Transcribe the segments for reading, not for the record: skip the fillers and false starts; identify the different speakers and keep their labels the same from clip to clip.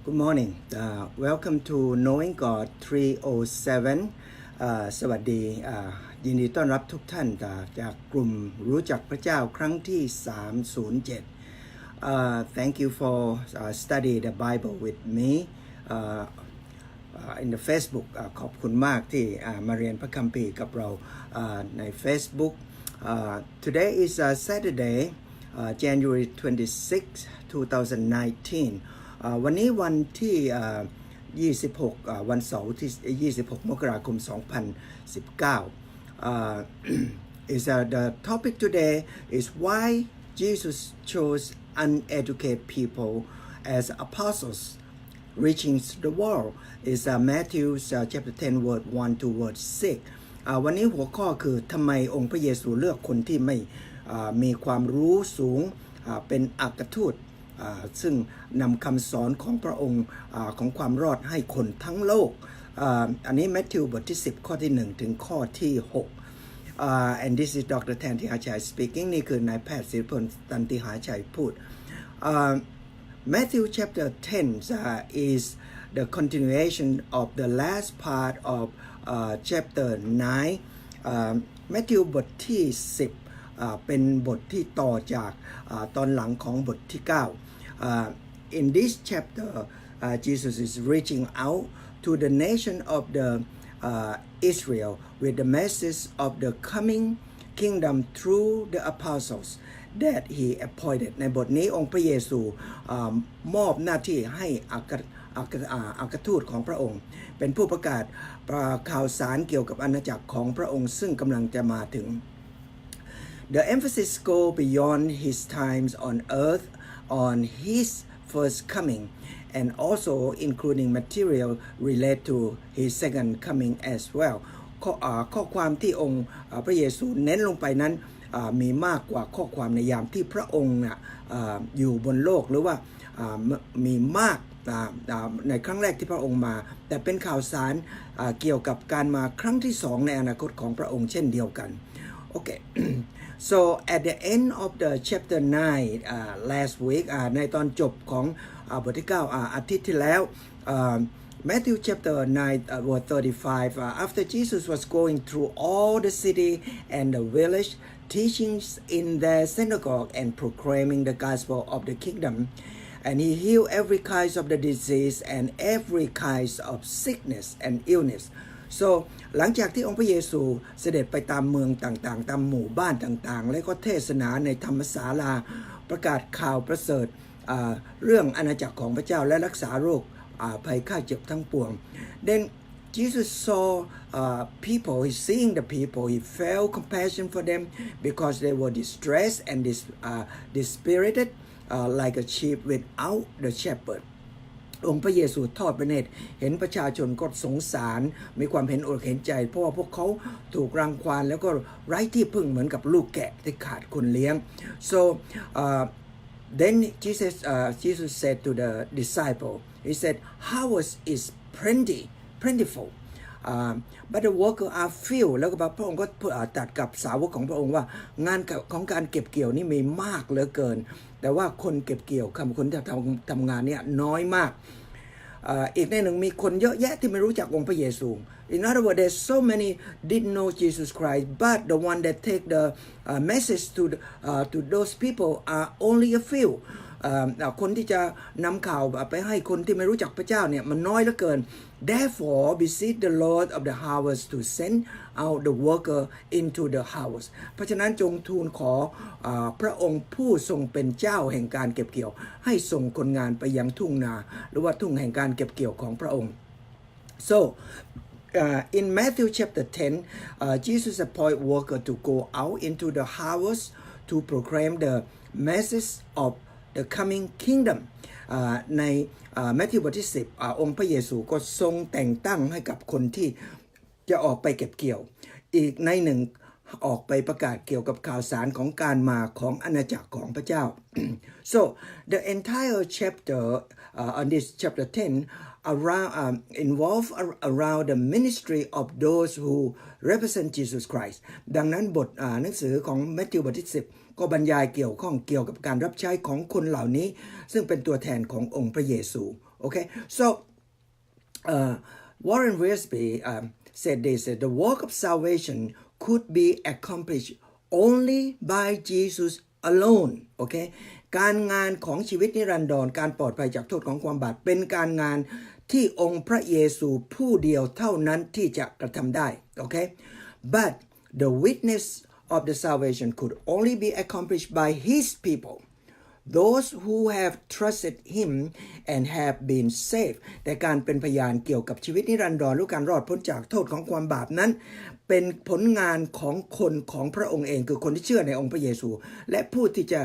Speaker 1: Good morning. Welcome to Knowing God 307. สวัสดียินดีต้อนรับทุกท่านจากกลุ่มรู้จักพระเจ้าครั้งที่307. Thank you for study the Bible with me in the Facebook. ขอบคุณมากที่มาเรียนพระคัมภีร์กับเราใน Facebook. Today is Saturday, January 26, 2019. วันนี้วันที่26วันเสาร์ที่26มกราคม2019 is the topic today is why Jesus chose uneducated people as apostles reaching the world is Matthew chapter 10 word 1 to word 6 วันนี้หัวข้อคือทำไมองค์พระเยซูเลือกคนที่ไม่มีความรู้สูงเป็นอัครทูตซึ่งนำคำสอนของพระองค์ของความรอดให้คนทั้งโลกอันนี้มัทธิวบทที่10ข้อที่1ถึงข้อที่6 and this is Dr. แทนทิหาชัย speaking นี่คือนายแพทย์ศิริพลตันติหาชัยพูด Matthew chapter 10 is the continuation of the last part of chapter 9 Matthew บทที่10เป็นบทที่ต่อจากตอนหลังของบทที่9in this chapter Jesus is reaching out to the nation of the Israel with the message of the coming kingdom through the apostles that he appointed ในบทนี้องค์พระเยซูมอบหน้าที่ให้อัครทูตของพระองค์เป็นผู้ประกาศข่าวสารเกี่ยวกับอาณาจักรของพระองค์ซึ่งกำลังจะมาถึงThe emphasis goes beyond his times on earth on his first coming and also including material related to his second coming as well ข้อความที่องค์พระเยซูเน้นลงไปนั้นมีมากกว่าข้อความในยามที่พระองค์อยู่บนโลกหรือว่ามีมากในครั้งแรกที่พระองค์มาแต่เป็นข่าวสารเกี่ยวกับการมาครั้งที่2ในอนาคตของพระองค์เช่นเดียวกันโอเคSo at the end of the chapter 9 last week ในตอนจบของบทที่9อาทิตย์ที่แล้ว Matthew chapter 9 verse 35 after Jesus was going through all the city and the village teaching in their synagogue and proclaiming the gospel of the kingdom and he healed every kind of the disease and every kind of sickness and illness so หลังจากที่องค์พระเยซูเสด็จไปตามเมืองต่างๆตามหมู่บ้านต่างๆและก็เทศนาในธรรมศาลาประกาศข่าวประเสริฐเรื่องอาณาจักรของพระเจ้าและรักษาโรคภัยไข้เจ็บทั้งปวง Then Jesus saw people he seeing the people he felt compassion for them because they were distressed and dispirited like a sheep without the shepherdองค์พระเยซูทอดพระเนตรเห็นประชาชนก็สงสารมีความเห็นอกเห็นใจเพราะว่าพวกเขาถูกรังควานแล้วก็ไร้ที่พึ่งเหมือนกับลูกแกะที่ขาดคนเลี้ยง so then Jesus said to the disciple he said harvest is plentiful but the worker are few แล้วก็พระองค์ก็ตัดกับสาวกของพระองค์ว่างานของการเก็บเกี่ยวนี่มีมากเหลือเกินแต่ว่าคนเก็บเกี่ยวคนที่ทำงานเนี่ยน้อยมากอีกในหนึ่งมีคนเยอะแยะที่ไม่รู้จักองค์พระเยซู In other words there's so many didn't know Jesus Christ but the one that take the message to those people are only a fewคนที่จะนำข่าวไปให้คนที่ไม่รู้จักพระเจ้าเนี่ยมันน้อยเหลือเกิน Therefore beseech the Lord of the harvest to send out the worker into the house เพราะฉะนั้นจงทูลขอพระองค์ผู้ทรงเป็นเจ้าแห่งการเก็บเกี่ยวให้ส่งคนงานไปยังทุ่งนาหรือว่าทุ่งแห่งการเก็บเกี่ยวของพระองค์ So in Matthew chapter 10 Jesus appoint worker to go out into the harvest to proclaim the message of the coming kingdom ในมัทธิวบทที่10องค์พระเยซูก็ทรงแต่งตั้งให้กับคนที่จะออกไปเก็บเกี่ยวอีกในหนึ่งออกไปประกาศเกี่ยวกับข่าวสารของการมาของอาณาจักรของพระเจ้า so the entire chapter on this chapter 10 around involve around the ministry of those who represent Jesus Christ ดังนั้นบทหนังสือของมัทธิวบทที่10ก็บรรยายเกี่ยวกับการรับใช้ของคนเหล่านี้ซึ่งเป็นตัวแทนขององค์พระเยซู Okay, so Warren Wiersbe said this: the work of salvation could be accomplished only by Jesus alone. Okay, การงานของชีวิตนิรันดรการปลอดภัยจากโทษของความบาปเป็นการงานที่องค์พระเยซูผู้เดียวเท่านั้นที่จะกระทำได้ Okay, but the witness of the salvation could only be accomplished by His people, those who have trusted Him and have been saved. แต่การเป็นพยานเกี่ยวกับชีวิตนิรันดรหรือการรอดพ้นจากโทษของความบาปนั้นเป็นผลงานของคนของพระองค์เองคือคนที่เชื่อในองค์พระเยซูและผู้ที่จะ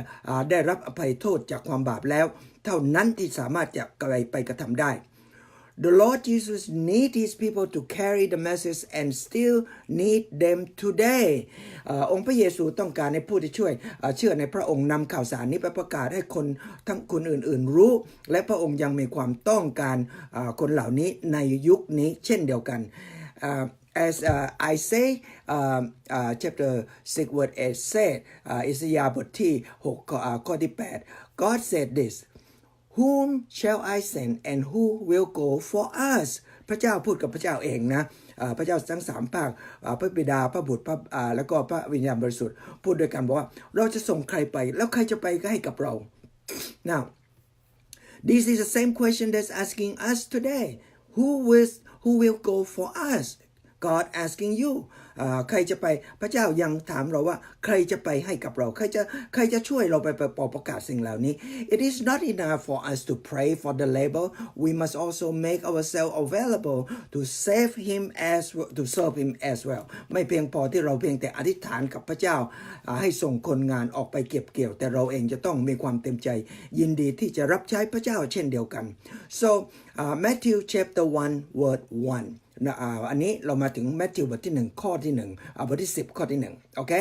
Speaker 1: ได้รับอภัยโทษจากความบาปแล้วเท่านั้นที่สามารถจะไปกระทำได้The Lord Jesus needs His people to carry the message and still need them today. องค์พระเยซูต้องการให้ผู้ที่เชื่อในพระองค์นำข่าวสารนี้ไปประกาศให้คนทั้งคนอื่นๆรู้และพระองค์ยังมีความต้องการคนเหล่านี้ในยุคนี้เช่นเดียวกัน As Isaiah chapter 6 verse 8 said อิสยาห์บทที่6ข้อที่8 God said this.Whom shall I send and who will go for us พระเจ้าพูดกับพระเจ้าเองนะพระเจ้าทั้ง3ภาคพระบิดาพระบุตรแล้วก็พระวิญญาณบริสุทธิ์พูดด้วยกันบอกว่าเราจะส่งใครไปแล้วใครจะไปให้กับเรา Now this is the same question that's asking us today who will go for us God asking you ใครจะไปพระเจ้ายังถามเราว่าใครจะไปให้กับเราใครจะช่วยเราไปประกาศสิ่งเหล่านี้ It is not enough for us to pray for the labor we must also make ourselves available to serve him as well ไม่เพียงพอที่เราเพียงแต่อธิษฐานกับพระเจ้าให้ส่งคนงานออกไปเก็บเกี่ยวแต่เราเองจะต้องมีความเต็มใจยินดีที่จะรับใช้พระเจ้าเช่นเดียวกัน So Matthew chapter 1 verse 1อันนี้เรามาถึงมัทธิวบทที่1ข้อที่1บทที่10ข้อที่1โอเค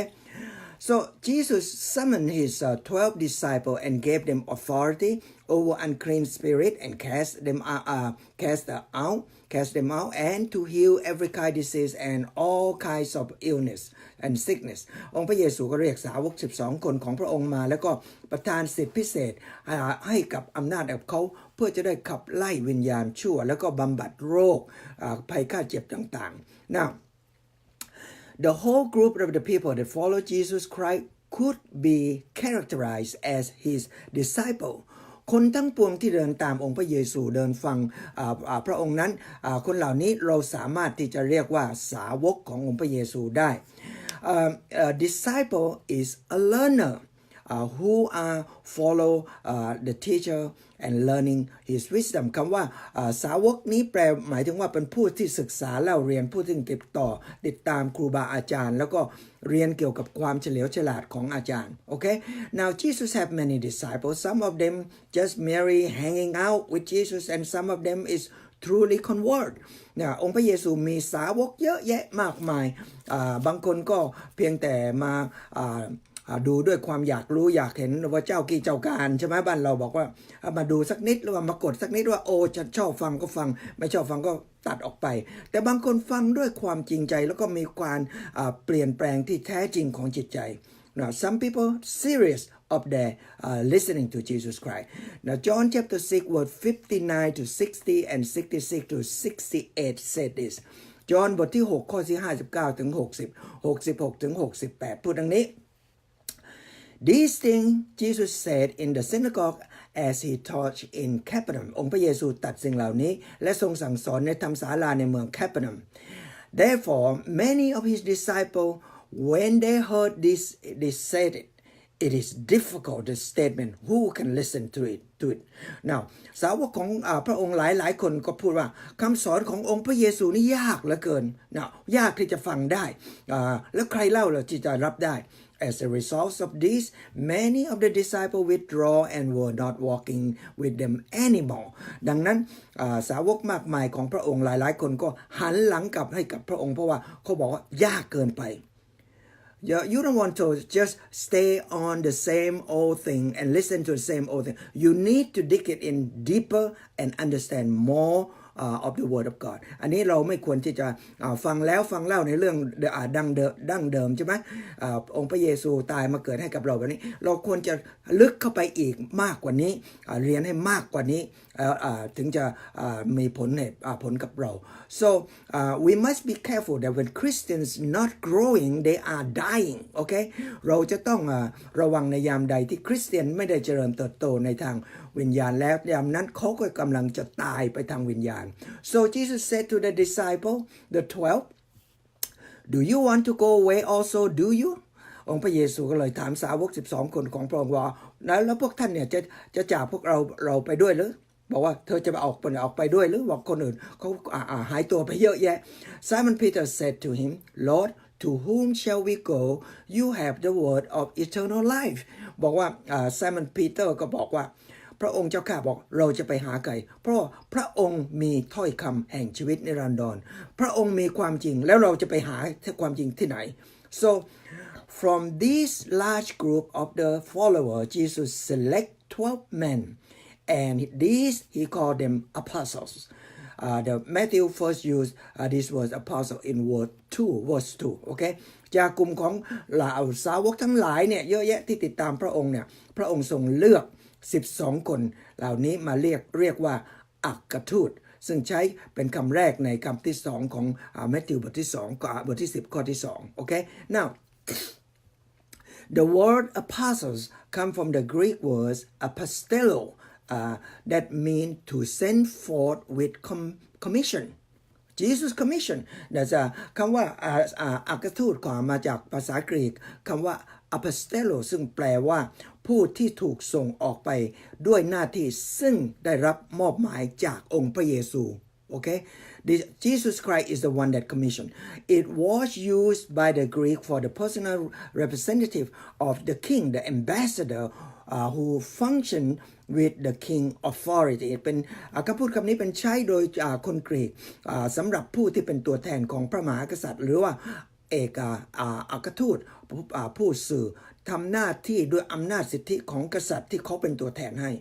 Speaker 1: so Jesus summoned his 12 disciples and gave them authority over unclean spirit and cast them out and to heal every kind of disease and all kinds of illness and sickness องค์พระเยซูก็เรียกสาวก12คนของพระองค์มาแล้วก็ประทานสิทธิพิเศษให้กับอำนาจกับเขาเพื่อจะได้ขับไล่วิญญาณชั่วแล้วก็บำบัดโรคภัยไข้เจ็บต่างๆ Now the whole group of the people that follow Jesus Christ could be characterized as his disciple คนทั้งปวงที่เดินตามองค์พระเยซูเดินฟังพระองค์นั้นคนเหล่านี้เราสามารถที่จะเรียกว่าสาวกขององค์พระเยซูได้ disciple is a learner who follow the teacher and learning his wisdom คำว่าสาวกนี้แปลหมายถึงว่าเป็นผู้ที่ศึกษาเล่าเรียนผู้ที่ติดตามครูบาอาจารย์แล้วก็เรียนเกี่ยวกับความเฉลียวฉลาดของอาจารย์ Okay now Jesus have many disciples some of them just merely hanging out with Jesus and some of them is truly convert องค์พระเยซูมีสาวกเยอะแยะมากมายบางคนก็เพียงแต่มาดูด้วยความอยากรู้อยากเห็นว่าเจ้ากี่เจ้าการใช่ไหมบ้านเราบอกว่ามาดูสักนิดหรือว่ามากดสักนิดว่าโอ้ฉันชอบฟังก็ฟังไม่ชอบฟังก็ตัดออกไปแต่บางคนฟังด้วยความจริงใจแล้วก็มีการเปลี่ยนแปลงที่แท้จริงของจิตใจ Now some people serious of their listening to Jesus Christ Now John chapter 6 verse 59 to 60 and 66 to 68 said this จอห์นบทที่6ข้อที่59ถึง60 66ถึง68พูดดังนี้These things Jesus said in the synagogue as he taught in Capernaum องค์พระเยซูตรัสสิ่งเหล่านี้และทรงสั่งสอนในธรรมศาลาในเมือง Capernaum Therefore many of his disciples when they heard this they said it is difficult the statement who can listen to it Now สาวกของพระองค์หลายคนก็พูดว่าคำสอนขององค์พระเยซูนี่ยากเหลือเกินยากที่จะฟังได้แล้วใครเล่าล่ะที่จะรับได้As a result of this, many of the disciples withdraw and were not walking with them anymore. ดังนั้นสาวกมากมายของพระองค์หลายคนก็หันหลังกลับให้กับพระองค์เพราะว่าเขาบอกว่ายากเกินไป You don't want to just stay on the same old thing and listen to the same old thing. You need to dig it in deeper and understand more.of the word of God อันนี้เราไม่ควรที่จะฟังเล่าในเรื่องดั้งเดิมใช่ไหมองค์พระเยซูตายมาเกิดให้กับเราแบบนี้เราควรจะลึกเข้าไปอีกมากกว่านี้เรียนให้มากกว่านี้ ถึงจะมีผลกับเรา so we must be careful that when Christians not growing they are dying โอเคเราจะต้องระวังในยามใดที่คริสเตียนไม่ได้เจริญเติบโตในทางวิญญาณแล้วยามนั้นเขาก็กำลังจะตายไปทางวิญญาณ so Jesus said to the disciple the 12 do you want to go away also do you องค์พระเยซูก็เลยถามสาวก12คนของพระองค์ว่าแล้วพวกท่านเนี่ยจะจากพวกเราไปด้วยหรือบอกว่าเธอจะออกไปด้วยหรือบอกคนอื่นเขาหายตัวไปเยอะแยะ Simon Peter said to him Lord to whom shall we go you have the word of eternal life บอกว่าSimon Peter ก็บอกว่าพระองค์เจ้าข้าบอกเราจะไปหาใครเพราะพระองค์มีถ้อยคำแห่งชีวิตนิรันดรพระองค์มีความจริงแล้วเราจะไปหาความจริงที่ไหน so from this large group of the followers Jesus select 12 men and these he called them apostles the Matthew first used this word apostle in verse 2 okay จากกลุ่มของเหล่าสาวกทั้งหลายเนี่ยเยอะแยะที่ติดตามพระองค์เนี่ยพระองค์ทรงเลือก12 คนเหล่านี้มาเรียกว่าอัครทูตซึ่งใช้เป็นคำแรกในคำที่2ของมัทธิวบทที่2กับบทที่10ข้อที่2 okay now the word apostles come from the Greek words apostello that mean to send forth with commission Jesus commission นะจ๊ะคำว่าอัครทูตก็มาจากภาษากรีกคำว่า apostello ซึ่งแปลว่าผู้ที่ถูกส่งออกไปด้วยหน้าที่ซึ่งได้รับมอบหมายจากองค์พระเยซูโอเค Jesus Christ is the one that commissioned. It was used by the Greek for the personal representative of the king, the ambassador who functioned with the king authority เป็นคำพูดคำนี้เป็นใช้โดยคนกรีกสำหรับผู้ที่เป็นตัวแทนของพระมหากษัตริย์หรือว่าอัครทูตผู้สื่อทำหน้าที่ด้วยอำนาจสิทธิของกษัตริย์ที่เขาเป็นตัวแทนให้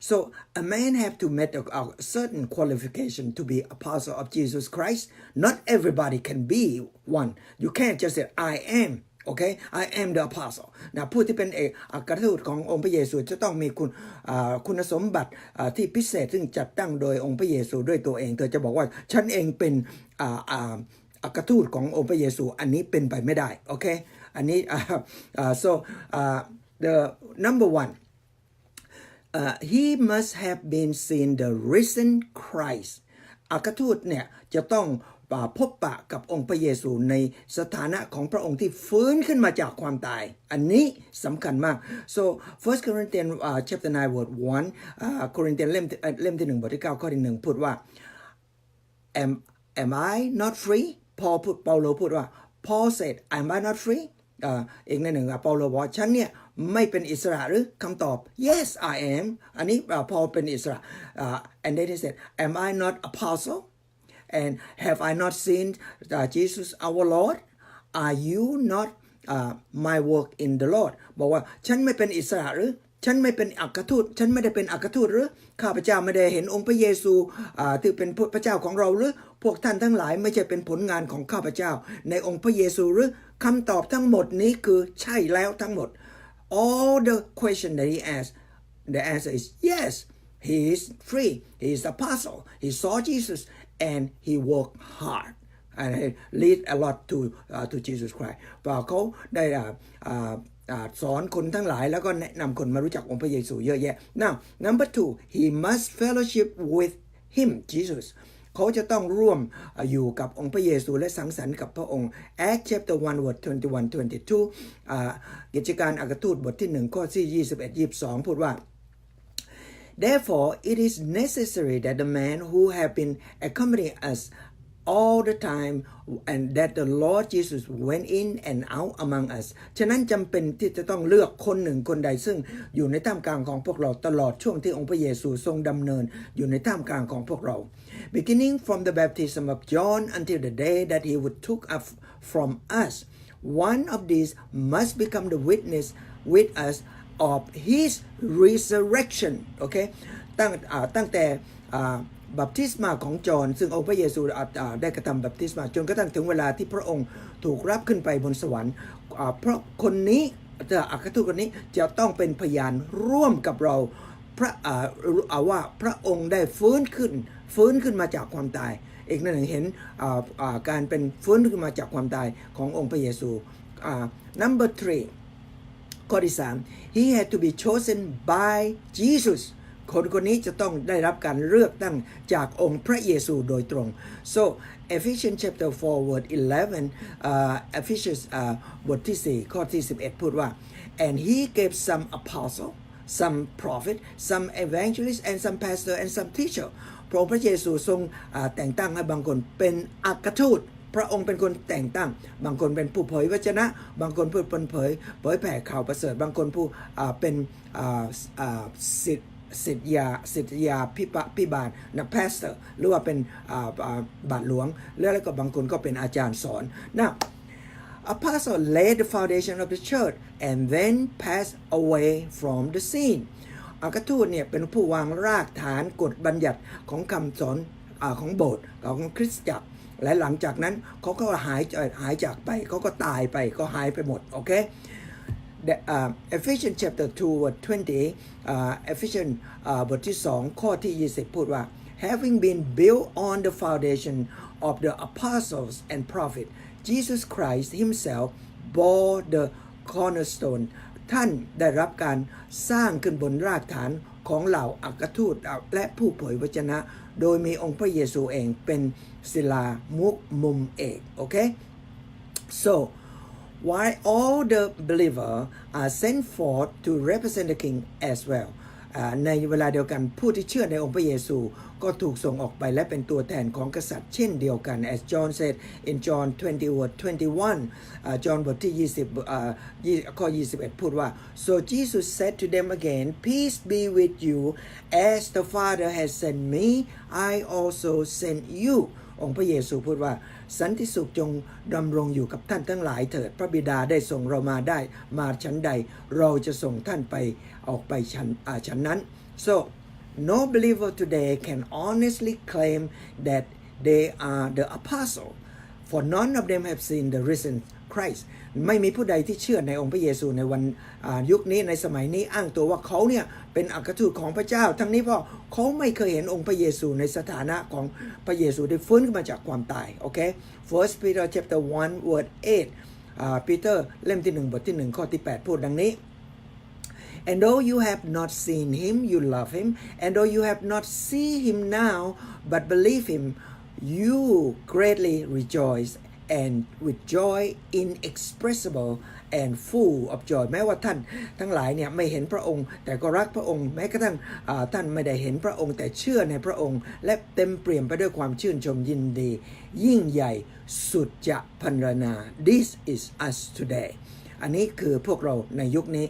Speaker 1: so a man have to meet a certain qualification to be apostle of Jesus Christ not everybody can be one you can't just say I am okay I am the apostle นะผู้ที่เป็นอัครทูตขององค์พระเยซูจะต้องมีคุณสมบัติที่พิเศษซึ่งจัดตั้งโดยองค์พระเยซูด้วยตัวเองเธอจะบอกว่าฉันเองเป็นอัครทูตขององค์พระเยซูอันนี้เป็นไปไม่ได้โอเคอันนี้so the number one he must have been seen the risen Christ อัครทูตเนี่ยจะต้องพบปะกับองค์พระเยซูในสถานะของพระองค์ที่ฟื้นขึ้นมาจากความตายอันนี้สำคัญมาก so 1 Corinthians chapter 9 verse 1 Corinthians เล่มที่1บทที่9ข้อที่1พูดว่า am I not free เปาโลพูดว่า Paul said am I not free อีกในหนึ่งเปาโลบอกฉันเนี่ยไม่เป็นอิสระหรือคำตอบ yes I am อันนี้พอเป็นอิสระ and then he said am I not apostle and have I not seen Jesus our Lord are you not my work in the Lord บอกว่าฉันไม่เป็นอิสระหรือฉันไม่เป็นอัครทูตฉันไม่ได้เป็นอัครทูตหรือข้าพเจ้าไม่ได้เห็นองค์พระเยซูที่เป็นพระเจ้าของเราหรือพวกท่านทั้งหลายไม่ใช่เป็นผลงานของข้าพเจ้าในองค์พระเยซูหรือคำตอบทั้งหมดนี้คือใช่แล้วทั้งหมด all the question that he asked the answer is yes he is free he is apostle he saw Jesus and he worked hard and he lead a lot to Jesus Christ เพราะเขาได้สอนคนทั้งหลายแล้วก็แนะนำคนมารู้จักองค์พระเยซูเยอะแยะ now number 2 he must fellowship with him Jesus เขาจะต้องร่วมอยู่กับองค์พระเยซูและสังสรรค์กับพระองค์ Acts chapter 1 verse 21-22 กิจการอัครทูตบทที่1ข้อที่21-22พูดว่าTherefore, it is necessary that the man who have been accompanying us all the time and that the Lord Jesus went in and out among us ฉะนั้นจำเป็นที่จะต้องเลือกคนหนึ่งคนใดซึ่งอยู่ในท่ามกลางของพวกเราตลอดช่วงที่องค์พระเยซูทรงดำเนินอยู่ในท่ามกลางของพวกเรา beginning from the baptism of John until the day that he would took up from us one of these must become the witness with us of his resurrection โอเคตั้งแต่บัพติศมาของจอห์นซึ่งองค์พระเยซูได้กระทำบัพติศมาจนกระทั่งถึงเวลาที่พระองค์ถูกรับขึ้นไปบนสวรรค์เพราะคนนี้อัครทูตคนนี้จะต้องเป็นพยานร่วมกับเรา ว่าพระองค์ได้ฟื้นขึ้นมาจากความตายอีกหนึ่งเห็นการเป็นฟื้นขึ้นมาจากความตายขององค์พระเยซูnumber 3 ข้อที่ 3 he had to be chosen by Jesus คนนี้จะต้องได้รับการเลือกตั้งจากองค์พระเยซูโดยตรง so Ephesians chapter 4 verse 11 Ephesians บทที่4ข้อที่11พูดว่า and he gave some apostle some prophet some evangelist and some pastor and some teacher พระองค์พระเยซูทรงแต่งตั้งให้บางคนเป็นอัครทูตพระองค์เป็นคนแต่งตั้งบางคนเป็นผู้เผยวจนะบางคนผู้เผยแผ่ข่าวประเสริฐบางคนผู้เป็นศิษยาพิบาลนะ pastor หรือว่าเป็นบาทหลวงแล้วก็บางคนก็เป็นอาจารย์สอนนะ Apostle laid the foundation of the church and then passed away from the scene อัครทูตเนี่ยเป็นผู้วางรากฐานกฎบัญญัติของคำสอนของโบสถ์ของคริสตจักรและหลังจากนั้นเขาก็หายจากไปเขาก็ตายไปก็หายไปหมดโอเคEphesians chapter 2 verse 20 Ephesians บทที่2ข้อที่20พูดว่า having been built on the foundation of the apostles and prophets Jesus Christ himself bore the cornerstone ท่านได้รับการสร้างขึ้นบนรากฐานของเหล่าอัครทูตและผู้เผยวจนะโดยมีองค์พระเยซูเองเป็นศิลามุมเอกโอเค so while all the believers are sent forth to represent the king as well ในเวลาเดียวกันผู้ที่เชื่อในองค์พระเยซูก็ถูกส่งออกไปและเป็นตัวแทนของกษัตริย์เช่นเดียวกัน as John said in John 20 verse 21 John บทที่20ข้อ21พูดว่า so Jesus said to them again peace be with you as the Father has sent me I also send you องค์พระเยซูพูดว่าสันติสุขจงดำรงอยู่กับท่านทั้งหลายเถิดพระบิดาได้ส่งเรามาชั้นใดเราจะส่งท่านไปออกไปชั้นนั้น so no believer today can honestly claim that they are the apostle for none of them have seen the risen Christ ไม่มีผู้ใดที่เชื่อในองค์พระเยซูในวันยุคนี้ในสมัยนี้อ้างตัวว่าเขาเนี่ยเป็นอัครทูตของพระเจ้าทั้งนี้เพราะเขาไม่เคยเห็นองค์พระเยซูในสถานะของพระเยซูได้ฟื้นขึ้นมาจากความตายโอเค First Peter chapter 1 verse 8 Peter เล่มที่1บทที่1ข้อที่8พูดดังนี้ And though you have not seen him you love him and though you have not seen him now but believe him you greatly rejoice and with joy inexpressible and full of joy แม้ว่าท่านทั้งหลายเนี่ยไม่เห็นพระองค์แต่ก็รักพระองค์แม้กระทั่งท่านไม่ได้เห็นพระองค์แต่เชื่อในพระองค์และเต็มเปี่ยมไปด้วยความชื่นชมยินดียิ่งใหญ่สุดจะพรรณนา This is us today อันนี้คือพวกเราในยุคนี้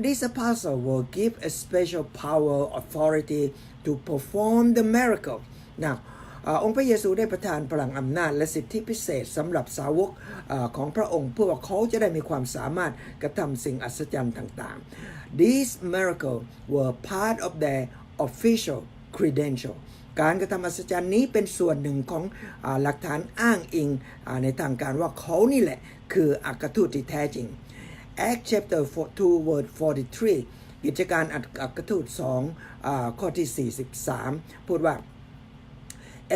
Speaker 1: This apostle will give a special power authority to perform the miracle nowองค์พระเยซูได้ประทานพลังอำนาจและสิทธิพิเศษสำหรับสาวกของพระองค์เพื่อว่าเขาจะได้มีความสามารถกระทำสิ่งอัศจรรย์ต่างๆ These miracles were part of their official credential การกระทำอัศจรรย์นี้เป็นส่วนหนึ่งของหลักฐานอ้างอิงในทางการว่าเขานี่แหละคืออัครทูตที่แท้จริง Acts chapter 2 verse 43 กิจการอัครทูต2ข้อที่43พูดว่า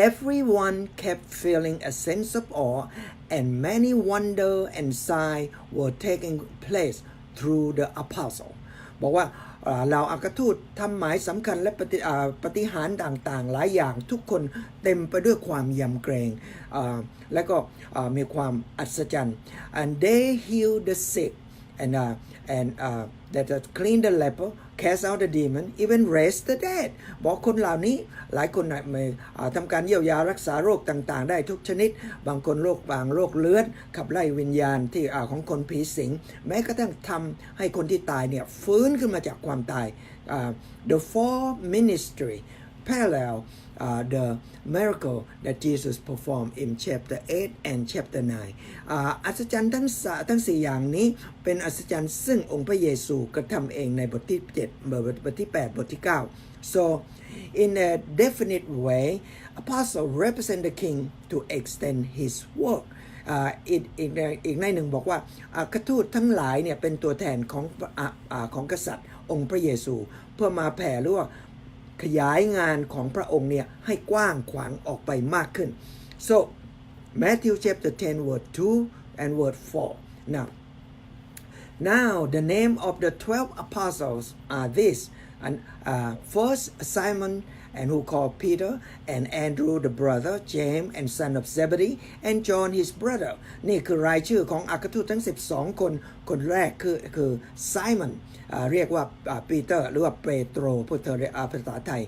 Speaker 1: Everyone kept feeling a sense of awe, and many wonder and signs were taking place through the apostle. บอกว่าเราอัครทูตทำหมายสำคัญและปฏิหารย์ต่างๆหลายอย่างทุกคนเต็มไปด้วยความยำเกรงและก็มีความอัศจรรย์ and they healed the sick and that clean the leper cast out the demon even raise the dead บอกคนเหล่านี้หลายคนทำการเยียวยารักษาโรคต่างๆได้ทุกชนิดบางคนโรคเลื้อนขับไล่วิญญาณที่ของคนผีสิงแม้กระทั่งทำให้คนที่ตายเนี่ยฟื้นขึ้นมาจากความตาย the four ministry parallel the miracle that Jesus performed in chapter 8 and chapter 9 อัศจรรย์ทั้ง4อย่างนี้เป็นอัศจรรย์ซึ่งองค์พระเยซูกระทำเองในบทที่7บทที่8บทที่9 so in a definite way apostle represent the king to extend his work อีกในหนึ่งบอกว่าอัครทูตทั้งหลายเนี่ยเป็นตัวแทนของกษัตริย์ องค์พระเยซูเพื่อมาแผ่หรือว่าขยายงานของพระองค์เนี่ยให้กว้างขวางออกไปมากขึ้น so Matthew chapter 10 verse 2 and verse 4 now the name of the 12 apostles are this and first Simon and who called Peter and Andrew the brother James and son of Zebedee and John his brother นี่คือรายชื่อของอัครทูตทั้ง12คนแรกคือ Simon เรียกว่าปีเตอร์หรือว่าเปโตรพูดเธอภาษาไทย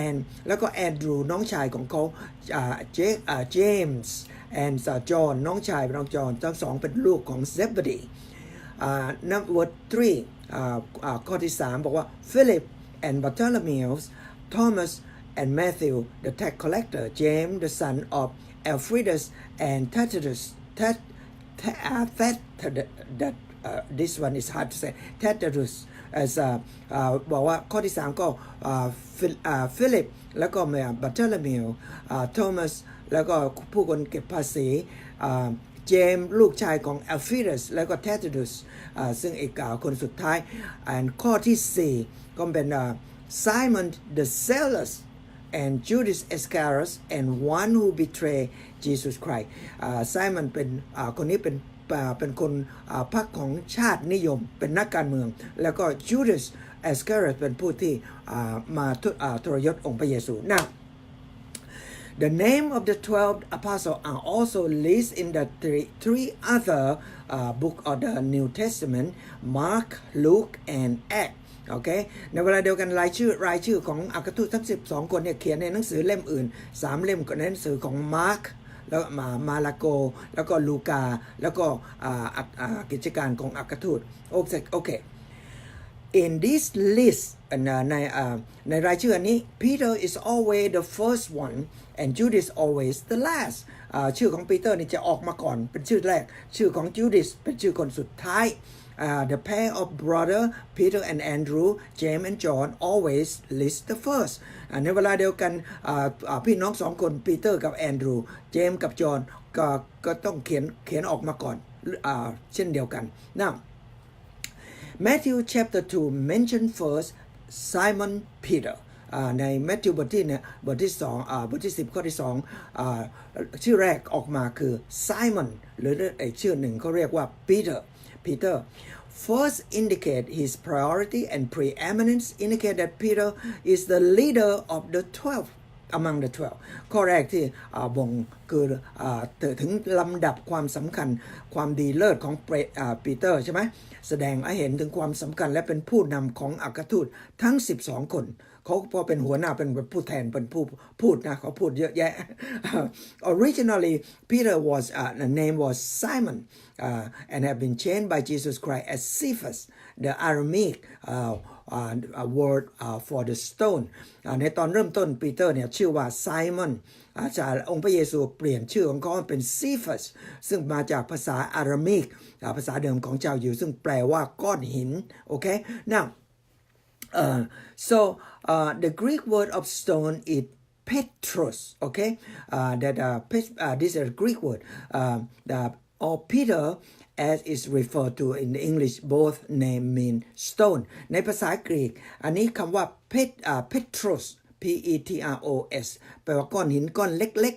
Speaker 1: and แล้วก็ Andrew น้องชายของเขา James and John น้องชายน้องจอห์นทั้งสองเป็นลูกของ Zebedee number 3ข้อที่3บอกว่า Philip and Bartholomew Thomas and Matthew the tax collector James the son of Alphaeus and Thaddeus this one is hard to say Thaddeus as บอกว่าข้อที่3ก็Philip แล้วก็ Bartholomew Thomas แล้วก็ผู้คนเก็บภาษีเจมส์ลูกชายของ Alphaeus แล้วก็ Thaddeus ซึ่งอีกคนสุดท้าย ข้อที่4ก็เป็น Simon the Zealous and Judas Iscariot and one who betrayed Jesus Christ Simon เป็นคนนี้เป็นคนพรรคของชาตินิยมเป็นนักการเมืองแล้วก็ Judas Iscariot เป็นผู้ที่มาทรยศองค์พระเยซู Now the name of the 12 apostles are also listed in the three other book of the New Testament Mark Luke and Actsโอเคในเวลาเดียวกันรายชื่อของอัครทูตทั้ง12คนเนี่ยเขียนในหนังสือเล่มอื่น3เล่มในหนังสือของมาร์คแล้วมาระโกแล้วก็ลูกาแล้วก็กิจการของอัครทูตโอเค in this list ในรายชื่ออันนี้ Peter is always the first one and Judas always the last ชื่อของปีเตอร์นี่จะออกมาก่อนเป็นชื่อแรกชื่อของ Judas เป็นชื่อคนสุดท้าย the pair of brother Peter and Andrew James and John always list the first ในเวลาเดียวกันพี่น้อง2คนปีเตอร์กับแอนดรูเจมส์กับจอห์นก็ต้องเขียนออกมาก่อนเช่นเดียวกัน now Matthew chapter 2 mention first Simon Peter ในแมทธิวบทที่2บทที่10ข้อที่2ชื่อแรกออกมาคือ Simon หรืออีกชื่อหนึ่งเขาเรียกว่า Peter first indicate his priority and preeminence indicate that Peter is the leader of the 12 among the 12 ข้อแรกที่บ่งคือถึงลำดับความสำคัญความดีเลิศของปีเตอร์ใช่ไหมแสดงให้เห็นถึงความสำคัญและเป็นผู้นำของอัครทูตทั้ง12คนเขาพอเป็นหัวหน้าเป็นผู้แทนเป็นผู้พูดนะเขาพูดเยอะแยะ originally Peter was the name was Simon and have been changed by Jesus Christ as Cephas the Aramaic word for the stone ในตอนเริ่มต้นปีเตอร์เนี่ยชื่อว่าไซมอนจากองค์พระเยซูเปลี่ยนชื่อของเขาเป็น Cephas ซึ่งมาจากภาษาอารามิกภาษาเดิมของชาวยิวซึ่งแปลว่าก้อนหินโอเค now so the Greek word of stone is Petrus okay this is a Greek word or Peter as is referred to in the English both name mean stone ในภาษากรีกอันนี้คำว่า Petrus Petros แปลว่าก้อนหินก้อนเล็ก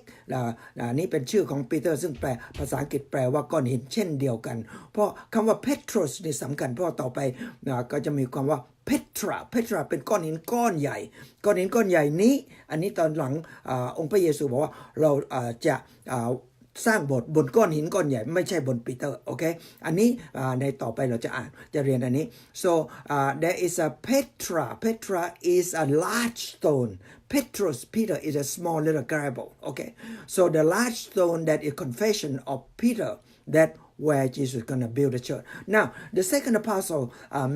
Speaker 1: ๆนี่เป็นชื่อของปีเตอร์ซึ่งแปลภาษาอังกฤษแปลว่าก้อนหินเช่นเดียวกันเพราะคำว่า Petros นี่สำคัญเพราะต่อไปก็จะมีความว่า Petra เป็นก้อนหินก้อนใหญ่ก้อนหินก้อนใหญ่นี้อันนี้ตอนหลังองค์พระเยซูบอกว่าเราจะสร้างโบสถ์บนก้อนหินก้อนใหญ่ไม่ใช่บนปีเตอร์โอเคอันนี้ในต่อไปเราจะเรียนอันนี้ so there is a Petra is a large stone Petrus Peter is a small little gravel okay so the large stone that is confession of Peter that where Jesus is going to build the church now the second apostle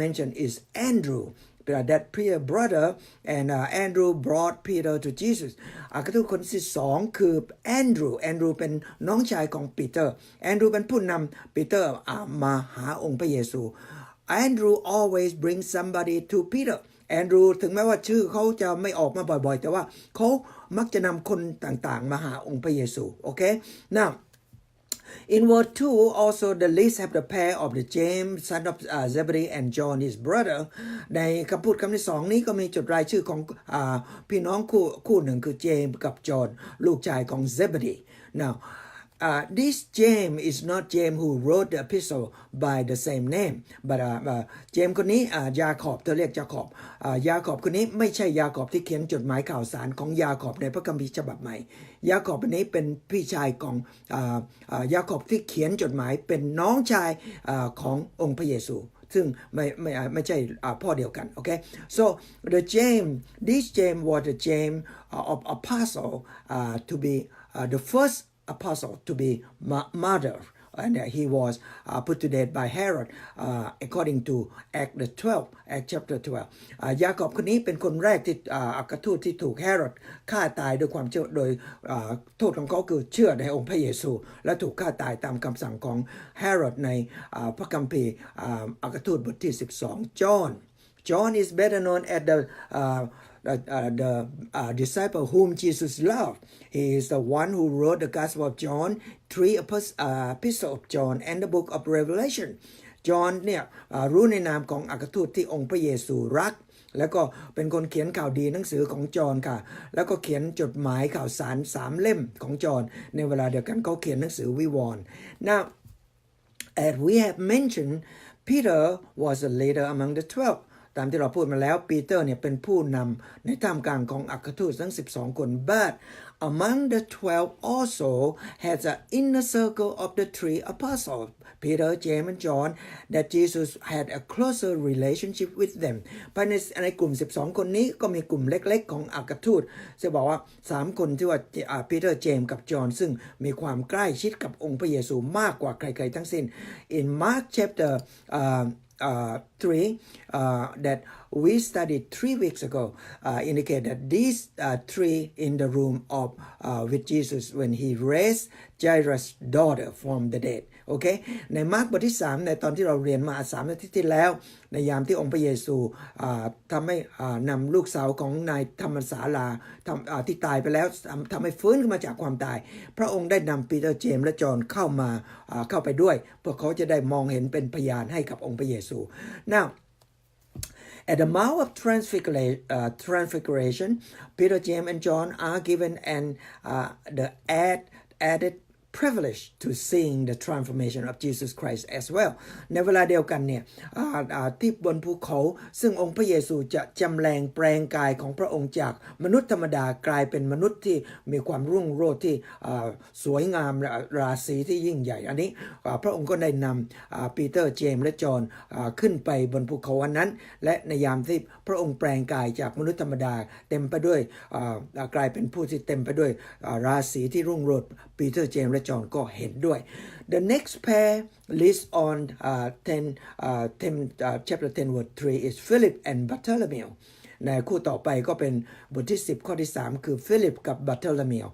Speaker 1: mentioned is Andrew that Peter brother and Andrew brought Peter to Jesus อัครทูตคนที่2คือ Andrew เป็นน้องชายของปีเตอร์ Andrew เป็นผู้นำปีเตอร์มาหาองค์พระเยซู Andrew always brings somebody to Peter Andrew ถึงแม้ว่าชื่อเขาจะไม่ออกมาบ่อยๆแต่ว่าเขามักจะนำคนต่างๆมาหาองค์พระเยซูโอเค now In verse 2 also the list have the pair of the James son of Zebedee and John his brother ในคำพูดคำที่สองนี้ก็มีจดรายชื่อของพี่น้องคู่หนึ่งคือเจมส์กับจอห์นลูกชายของ Zebedee now this James is not James who wrote the epistle by the same name but เจมส์คนนี้ยาขอบเธอเรียกยาขอบยาขอบคนนี้ไม่ใช่ยาขอบที่เขียนจดหมายข่าวสารของยาขอบในพระคัมภีร์ฉบับใหม่ยาขอบคนนี้เป็นพี่ชายของยาขอบที่เขียนจดหมายเป็นน้องชายขององค์พระเยซูซึ่งไม่ใช่พ่อเดียวกันโอเค so the James this James was the James of apostle to be the first apostle to be martyred and he was put to death by Herod according to Act 12 Act chapter 12ยากอบคนนี้เป็นคนแรกที่อัครทูตที่ถูกเฮโรดฆ่าตายด้วยความเชื่อโดยโทษของเขาคือเชื่อในองค์พระเยซูและถูกฆ่าตายตามคำสั่งของเฮโรดในพระคัมภีร์อัครทูตบทที่12 John is better known as the disciple whom Jesus loved. He is the one who wrote the Gospel of John, 3 epistles of John, and the book of Revelation. John เนี่ยรู้ในนามของอัครทูตที่องค์พระเยซูรักแล้วก็เป็นคนเขียนข่าวดีหนังสือของจอห์นค่ะแล้วก็เขียนจดหมายข่าวสาร3เล่มของจอห์นในเวลาเดียวกันเขาเขียนหนังสือวิวรณ์ Now as we have mentioned Peter was a leader among the 12ตามที่เราพูดมาแล้วปีเตอร์เนี่ยเป็นผู้นำในท่ามกลางของอัครทูตทั้ง12คน but among the 12 also has an inner circle of the 3 apostles Peter James and John that Jesus had a closer relationship with them ภายในกลุ่ม12คนนี้ก็มีกลุ่มเล็กๆของอัครทูตจะบอกว่า3คนที่ว่าปีเตอร์เจมส์กับจอห์นซึ่งมีความใกล้ชิดกับองค์พระเยซูมากกว่าใครๆทั้งสิ้น in Mark chapter 3 that we studied 3 weeks ago indicate that these 3 in the room of with Jesus when he raised Jairus' daughter from the dead โอเคในมาร์กบทที่3ในตอนที่เราเรียนมา3อาทิตย์ที่แล้วในยามที่องค์พระเยซูทำให้นำลูกสาวของนายธรรมศาลาที่ตายไปแล้วทำให้ฟื้นขึ้นมาจากความตายพระองค์ได้นำปีเตอร์เจมส์และจอห์นเข้าไปด้วยเพื่อเขาจะได้มองเห็นเป็นพยานให้กับองค์พระเยซู Now at the Mount of Transfiguration, Peter, James, and John are given the added privilege to seeing the transformation of Jesus Christ as well. ในเวลาเดียวกันเนี่ยที่บนภูเขาซึ่งองค์พระเยซูจะจำแรงแปลงกายของพระองค์จากมนุษย์ธรรมดากลายเป็นมนุษย์ที่มีความรุ่งโรจน์ที่สวยงามราศีที่ยิ่งใหญ่อันนี้พระองค์ก็ได้นำปีเตอร์เจมส์และจอห์นขึ้นไปบนภูเขาอันนั้นและในยามที่พระองค์แปลงกายจากมนุษย์ธรรมดาเต็มไปด้วยกลายเป็นผู้ที่เต็มไปด้วยราศีที่รุ่งโรจน์ปีเตอร์เจมส์และจอห์นก็เห็นด้วย The next pair list on chapter 10 verse 3 is Philip and Bartholomew ในคู่ต่อไปก็เป็นบทที่10ข้อที่3คือฟิลิปกับบัตเทอร์เมล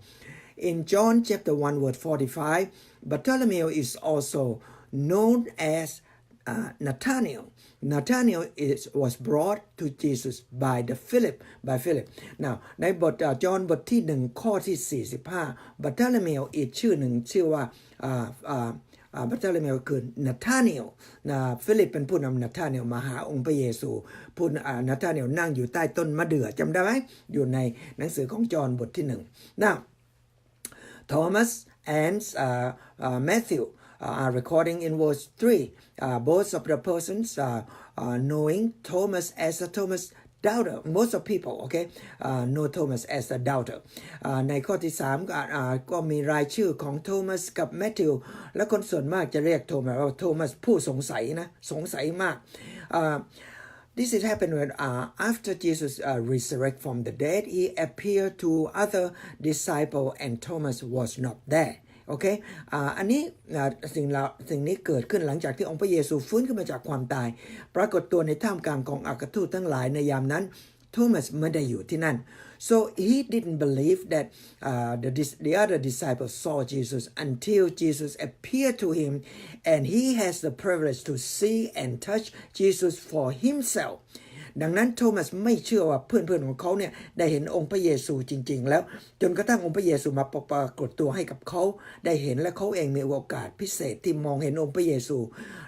Speaker 1: In John chapter 1 verse 45 Bartholomew is also known as Nathanael was brought to Jesus by Philip now ในบทจอห์นบทที่1ข้อที่45บัตเทอร์เมลอีกชื่อหนึ่งชื่อว่าบัตเทอร์เมลคือนาธาเนลฟิลิปเป็นผู้นำนาธาเนลมาหาองค์พระเยซูผู้นาธาเนลนั่งอยู่ใต้ต้นมะเดื่อจำได้ไหมอยู่ในหนังสือของจอห์นบทที่1 now Thomas and Matthew are recording in verse 3 both of the persons knowing Thomas as a Thomas doubter most of people okay know Thomas as a doubter ในข้อที่3ก็มีรายชื่อของโทมัสกับแมทธิวและคนส่วนมากจะเรียกโทมัสว่าโทมัสผู้สงสัยนะสงสัยมาก This is happened when after Jesus resurrected from the dead he appeared to other disciples and Thomas was not thereโอเคอันนี้สิ่งนี้เกิดขึ้นหลังจากที่องค์พระเยซูฟื้นขึ้นมาจากความตายปรากฏตัวในท่ามกลางของอัครทูตทั้งหลายในยามนั้นโทมัสไม่ได้อยู่ที่นั่น so he didn't believe that the other disciples saw Jesus until Jesus appeared to him and he has the privilege to see and touch Jesus for himself ดังนั้นโทมัสไม่เชื่อว่าเพื่อนๆของเขาเนี่ยได้เห็นองค์พระเยซูจริงๆแล้วจนกระทั่งองค์พระเยซูมาปรากฏตัวให้กับเขาได้เห็นและเขาเองมีโอกาสพิเศษที่มองเห็นองค์พระเยซู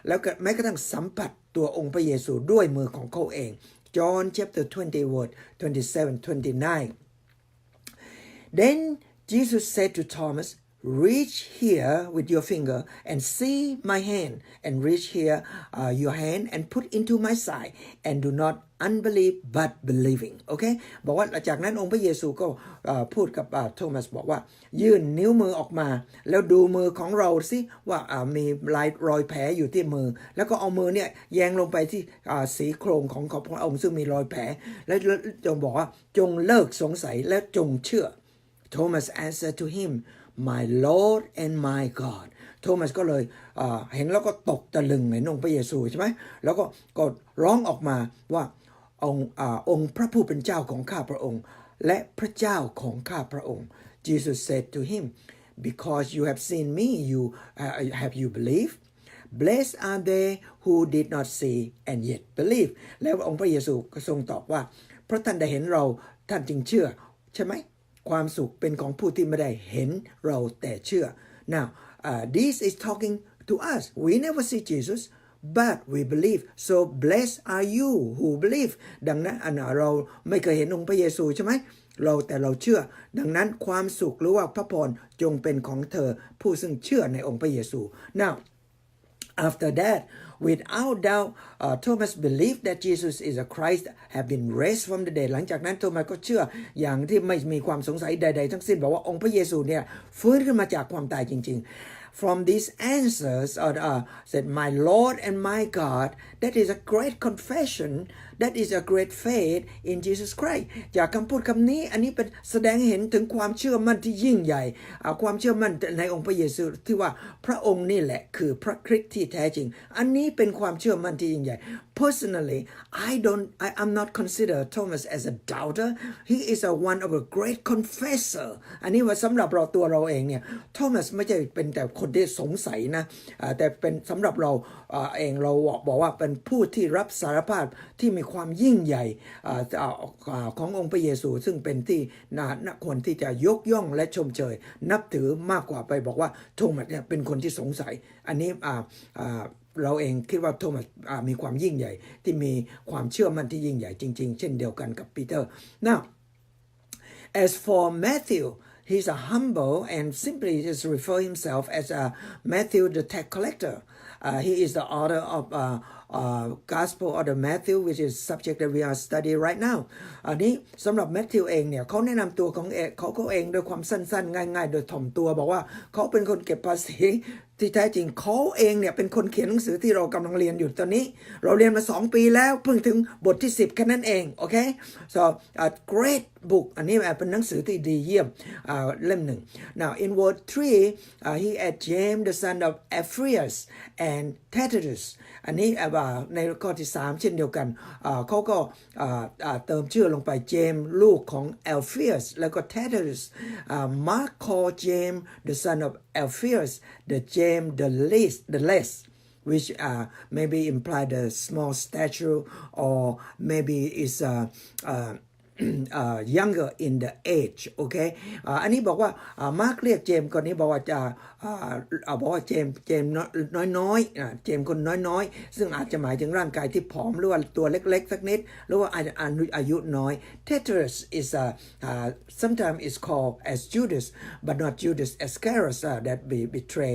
Speaker 1: แล้วแม้กระทั่งสัมผัสตัวองค์พระเยซูด้วยมือของเขาเอง John chapter 20 verse 27-29 Then Jesus said to Thomas reach here with your finger and see my hand and reach here your hand and put into my side and do not unbelieve but believing โอเคบอกว่าจากนั้นองค์พระเยซูก็พูดกับโทมัสบอกว่ายื่นนิ้วมือออกมาแล้วดูมือของเราสิว่ามีรอยแผลอยู่ที่มือแล้วก็เอามือเนี่ยแยงลงไปที่สีโครงของพระองค์ซึ่งมีรอยแผลแล้วจงบอกว่าจงเลิกสงสัยและจงเชื่อ Thomas answered to him My Lord and my God โทมัสก็เลยเห็นแล้วก็ตกตะลึงในองค์พระเยซูใช่ไหมแล้วก็ร้องออกมาว่าองค์พระผู้เป็นเจ้าของข้าพระองค์และพระเจ้าของข้าพระองค์ Jesus said to him because you have seen me have you believed blessed are they who did not see and yet believe แล้วองค์พระเยซูก็ทรงตอบว่าเพราะท่านได้เห็นเราท่านจึงเชื่อใช่ไหมความสุขเป็นของผู้ที่ไม่ได้เห็นเราแต่เชื่อ Now this is talking to us we never see Jesus but we believe so blessed are you who believe ดังนั้นเราไม่เคยเห็นองค์พระเยซูใช่ไหมแต่เราเชื่อดังนั้นความสุขหรือว่าพระพรจงเป็นของเธอผู้ซึ่งเชื่อในองค์พระเยซู Now after that without doubt Thomas believed that Jesus is a Christ have been raised from the dead หลังจากนั้นโทมัสก็เชื่ออย่างที่ไม่มีความสงสัยใดๆทั้งสิ้นบอกว่าองค์พระเยซูเนี่ยฟื้นขึ้นมาจากความตายจริงๆ From these answers said my Lord and my God that is a great confession that is a great faith in Jesus Christ จากคำพูดคำนี้อันนี้เป็นแสดงให้เห็นถึงความเชื่อมั่นที่ยิ่งใหญ่ความเชื่อมั่นในองค์พระเยซูที่ว่าพระองค์นี่แหละคือพระคริสต์ที่แท้จริงอันนี้เป็นความเชื่อมั่นที่ยิ่งใหญ่ Personally I'm not consider Thomas as a doubter he is one of a great confessor อันนี้ว่าสำหรับตัวเราเองเนี่ยโทมัสไม่ใช่เป็นแต่คนที่สงสัยนะแต่เป็นสำหรับเราเองเราบอกว่าเป็นผู้ที่รับสารภาพที่มีความยิ่งใหญ่ขององค์พระเยซูซึ่งเป็นที่ควรที่จะยกย่องและชมเชยนับถือมากกว่าไปบอกว่าโทมัสเนี่ยเป็นคนที่สงสัยอันนี้เราเองคิดว่าโทมัสมีความยิ่งใหญ่ที่มีความเชื่อมั่นที่ยิ่งใหญ่จริงๆเช่นเดียวกันกับปีเตอร์ Now as for Matthew he's a humble and simply just refer himself as Matthew the tax collector he is the author of Gospel of the Matthew which is subject that we are studying right now อันนี้สำหรับแมทธิวเองเนี่ยเขาแนะนำตัวของเขาเองโดยความสั้นๆง่ายๆโดยถ่อมตัวบอกว่าเขาเป็นคนเก็บภาษีที่แท้จริงเขาเองเนี่ยเป็นคนเขียนหนังสือที่เรากำลังเรียนอยู่ตอนนี้เราเรียนมา2 ปีแล้วเพิ่งถึงบทที่10แค่นั้นเองโอเค so a great book อันนี้เป็นหนังสือที่ดีเยี่ยมเล่มหนึ่ง now in verse 3 he had James the son of Alphaeus and Thaddeus อันนี้ในข้อที่3เช่นเดียวกันเขาก็เติมชื่อลงไปเจมส์ลูกของ Alphaeus แล้วก็ Thaddeus Mark called James the son of Alphaeus the James the less which maybe imply the small stature or maybe is younger in the age โอเคอันนี้บอกว่ามาร์กเรียกเจมส์คนนี้บอกว่าบอกว่าเจมส์น้อยเจมส์คนน้อยซึ่งอาจจะหมายถึงร่างกายที่ผอมหรือว่าตัวเล็กๆสักนิดหรือว่าอายุน้อย Thaddeus is sometimes is called as Judas but not Judas Iscariot that betray